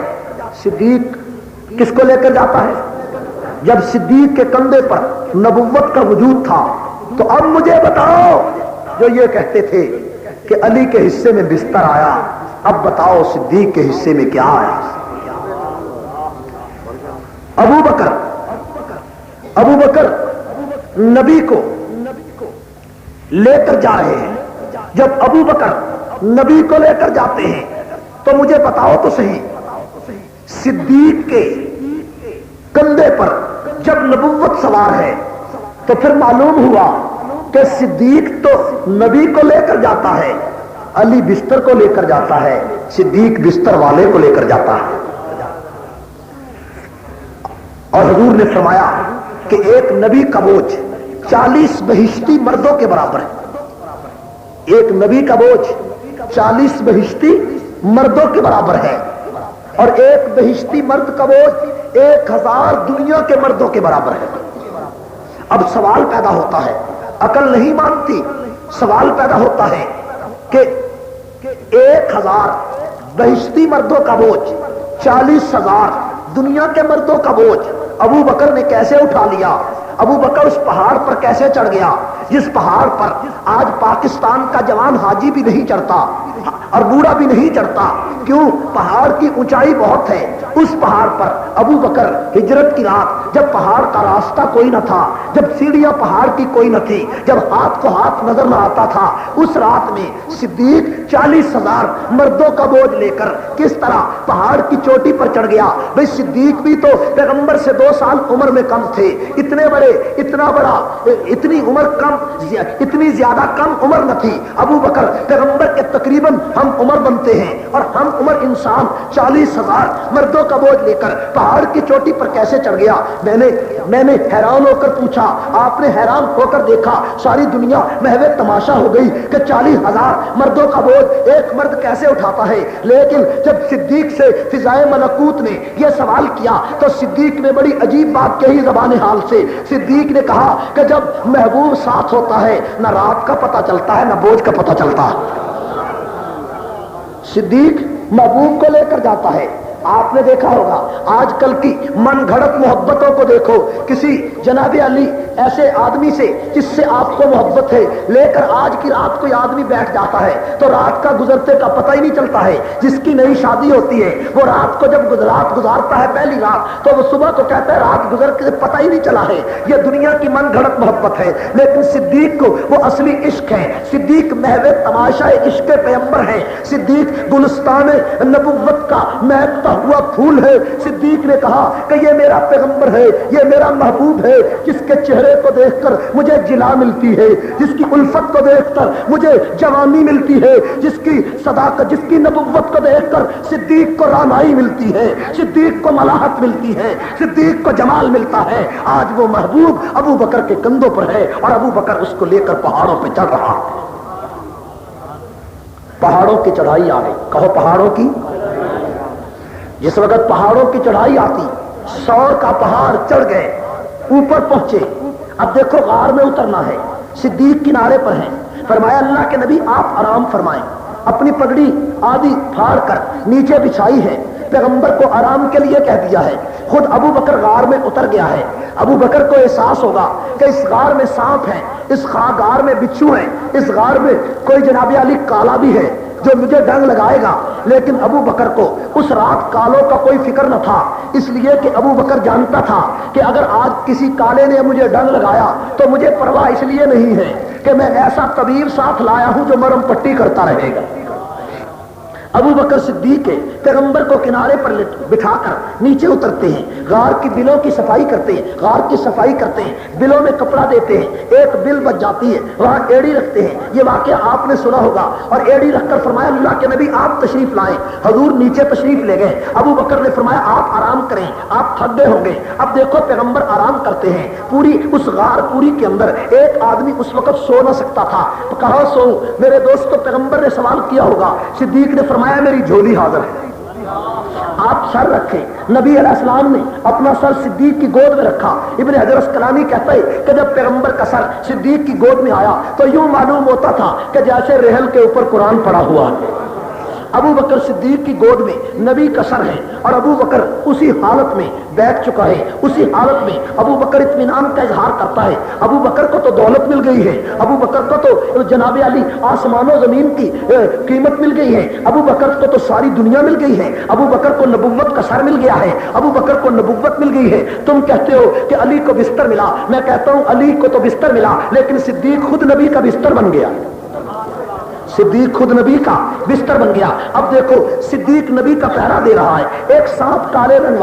صدیق کس کو لے کر جاتا ہے؟ جب صدیق کے کندھے پر نبوت کا وجود تھا تو اب مجھے بتاؤ، جو یہ کہتے تھے کہ علی کے حصے میں بستر آیا، اب بتاؤ صدیق کے حصے میں کیا آیا؟ ابو بکر نبی کو لے کر جا رہے ہیں۔ جب ابو بکر نبی کو لے کر جاتے ہیں تو مجھے بتاؤ تو صحیح، صدیق کے کندھے پر جب نبوت سوار ہے تو پھر معلوم ہوا کہ صدیق تو نبی کو لے کر جاتا ہے، علی بستر کو لے کر جاتا ہے، صدیق بستر والے کو لے کر جاتا ہے۔ اور حضور نے فرمایا کہ ایک نبی کا بوجھ 40 بہشتی مردوں کے برابر ہے، ایک نبی کا بوجھ 40 بہشتی مردوں کے برابر ہے، اور ایک بہشتی مرد کا بوجھ 1000 دنیا کے مردوں کے برابر ہے۔ اب سوال پیدا ہوتا ہے، عقل نہیں مانتی، سوال پیدا ہوتا ہے کہ 1000 بہشتی مردوں کا بوجھ، 40,000 دنیا کے مردوں کا بوجھ ابو بکر نے کیسے اٹھا لیا؟ ابو بکر اس پہاڑ پر کیسے چڑھ گیا جس پہاڑ پر آج پاکستان کا جوان حاجی بھی نہیں چڑھتا اور بوڑھا بھی نہیں چڑھتا؟ کیوں؟ پہاڑ کی اونچائی بہت ہے۔ اس پہاڑ پر ابو بکر ہجرت کی رات، جب پہاڑ کا راستہ کوئی نہ تھا، جب سیڑھیاں پہاڑ کی کوئی نہ تھی، جب ہاتھ کو ہاتھ نظر نہ آتا تھا، اس رات میں صدیق 40,000 مردوں کا بوجھ لے کر کس طرح پہاڑ کی چوٹی پر چڑھ گیا؟ بھئی صدیق بھی تو پیغمبر سے 2 سال عمر میں کم تھے، اتنے بڑے، اتنا بڑا، اتنی عمر کم، اتنی زیادہ کم عمر نہ تھی۔ ابو بکر پیغمبر کے تقریباً ہم عمر بنتے ہیں، اور ہم عمر انسان 40,000 مردوں کا بوجھ لے کر پہاڑ کی چوٹی پر کیسے چڑھ گیا؟ میں نے حیران ہو کر پوچھا، آپ نے حیران ہو کر دیکھا، ساری دنیا محو تماشا ہو گئی کہ 40,000 مردوں کا بوجھ ایک مرد کیسے اٹھاتا ہے۔ لیکن جب صدیق سے فضائے ملکوت نے یہ سوال کیا تو صدیق نے بڑی عجیب بات کہی زبان حال سے۔ صدیق نے کہا کہ جب محبوب ساتھ ہوتا ہے نہ رات کا پتہ چلتا ہے نہ بوجھ کا پتہ چلتا ہے۔ صدیق محبوب کو لے کر جاتا ہے۔ آپ نے دیکھا ہوگا آج کل کی من گھڑت محبتوں کو دیکھو، کسی جناب علی ایسے آدمی سے جس سے آپ کو محبت ہے لے کر آج کی رات کوئی آدمی بیٹھ جاتا ہے تو رات کا گزرتے کا پتہ ہی نہیں چلتا ہے۔ جس کی نئی شادی ہوتی ہے وہ رات کو جب رات گزارتا ہے پہلی رات تو وہ صبح کو کہتا ہے رات گزر کے پتہ ہی نہیں چلا ہے۔ یہ دنیا کی من گھڑت محبت ہے، لیکن صدیق کو وہ اصلی عشق ہے۔ صدیق محو تماشا عشق پیغمبر ہے، صدیق گلستان نبوت کا مہکتا ہوا پھول ہے۔ صدیق نے کہا کہ یہ میرا پیغمبر ہے، یہ میرا محبوب ہے، جس کے چہرے کو دیکھ کر مجھے جلا ملتی ہے، جس کی الفت کو دیکھ کر مجھے جوانی ملتی ہے، جس کی صداقت، جس کی نبوت کو دیکھ کر صدیق کو رانائی ملتی ہے، صدیق کو ملاحت ملتی ہے، صدیق کو جمال ملتا ہے۔ آج وہ محبوب ابو بکر کے کندھوں پر ہے اور ابو بکر اس کو لے کر پہاڑوں پہ چڑھ رہا۔ پہاڑوں کی چڑھائی آ گئی، کہو پہاڑوں کی۔ جس وقت پہاڑوں کی چڑھائی آتی، سور کا پہاڑ چڑھ گئے، اوپر پہنچے، اب دیکھو غار میں اترنا ہے، صدیق کنارے پر ہیں۔ فرمایا اللہ کے نبی آپ آرام فرمائیں، اپنی پگڑی آدھی پھاڑ کر نیچے بچھائی ہے، پیغمبر کو آرام کے لیے کہہ دیا ہے۔ خود ابو بکر غار میں اتر گیا ہے۔ ابو بکر کو احساس ہوگا کہ اس غار میں سانپ ہے، اس غار میں بچھو ہے، اس غار میں کوئی جناب علی کالا بھی ہے جو مجھے ڈنگ لگائے گا۔ لیکن ابو بکر کو اس رات کالوں کا کوئی فکر نہ تھا، اس لیے کہ ابو بکر جانتا تھا کہ اگر آج کسی کالے نے مجھے ڈنگ لگایا تو مجھے پرواہ اس لیے نہیں ہے کہ میں ایسا طبیب ساتھ لایا ہوں جو مرم پٹی کرتا رہے گا۔ ابو بکر صدیق کے پیغمبر کو کنارے پر بٹھا کر نیچے اترتے ہیں، غار کی بلوں کی صفائی کرتے ہیں، غار کی صفائی کرتے ہیں، بلوں میں کپڑا دیتے ہیں، ایک بل بچ جاتی ہے، وہاں ایڑی رکھتے ہیں، یہ واقعہ آپ نے سنا ہوگا، اور ایڑی رکھ کر فرمایا اللہ کے نبی آپ تشریف لائیں۔ حضور نیچے تشریف لے گئے، ابو بکر نے فرمایا آپ آرام کریں، آپ تھک گئے ہوں گے۔ اب دیکھو پیغمبر آرام کرتے ہیں، پوری اس غار پوری کے اندر ایک آدمی اس وقت سو نہ سکتا تھا، کہاں سو؟ میرے دوستو پیغمبر نے سوال کیا ہوگا، صدیق نے فرمایا میری جھولی حاضر ہے، آپ سر رکھیں، نبی علیہ السلام نے اپنا سر صدیق کی گود میں رکھا. ابن حجر اسقلانی کہتا ہے کہ جب پیغمبر کا سر صدیق کی گود میں آیا تو یوں معلوم ہوتا تھا کہ جیسے رحل کے اوپر قرآن پڑا ہوا ہے. ابو بکر صدیق کی گود میں نبی کا سر ہے اور ابو بکر اسی حالت میں بیٹھ چکا ہے. اسی حالت میں ابو بکر اطمینان کا اظہار کرتا ہے. ابو بکر کو تو دولت مل گئی ہے, ابو بکر کو تو جناب علی آسمان و زمین کی قیمت مل گئی ہے, ابو بکر کو تو ساری دنیا مل گئی ہے, ابو بکر کو نبوت کا سر مل گیا ہے, ابو بکر کو نبوت مل گئی ہے. تم کہتے ہو کہ علی کو بستر ملا, میں کہتا ہوں علی کو تو بستر ملا لیکن صدیق خود نبی کا بستر بن گیا. صدیق خود نبی کا بستر بن گیا. اب دیکھو صدیق نبی کا پہرا دے رہا ہے. ایک سانپ کالے رنگ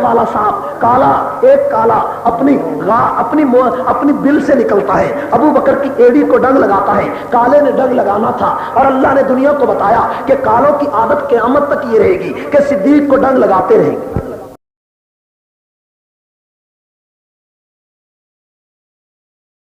والا سانپ, کالا اپنی بل سے نکلتا ہے. ابو بکر کی ایڑی کو ڈنگ لگاتا ہے. کالے نے ڈنگ لگانا تھا اور اللہ نے دنیا کو بتایا کہ کالوں کی عادت قیامت تک یہ رہے گی کہ صدیق کو ڈنگ لگاتے رہیں گے.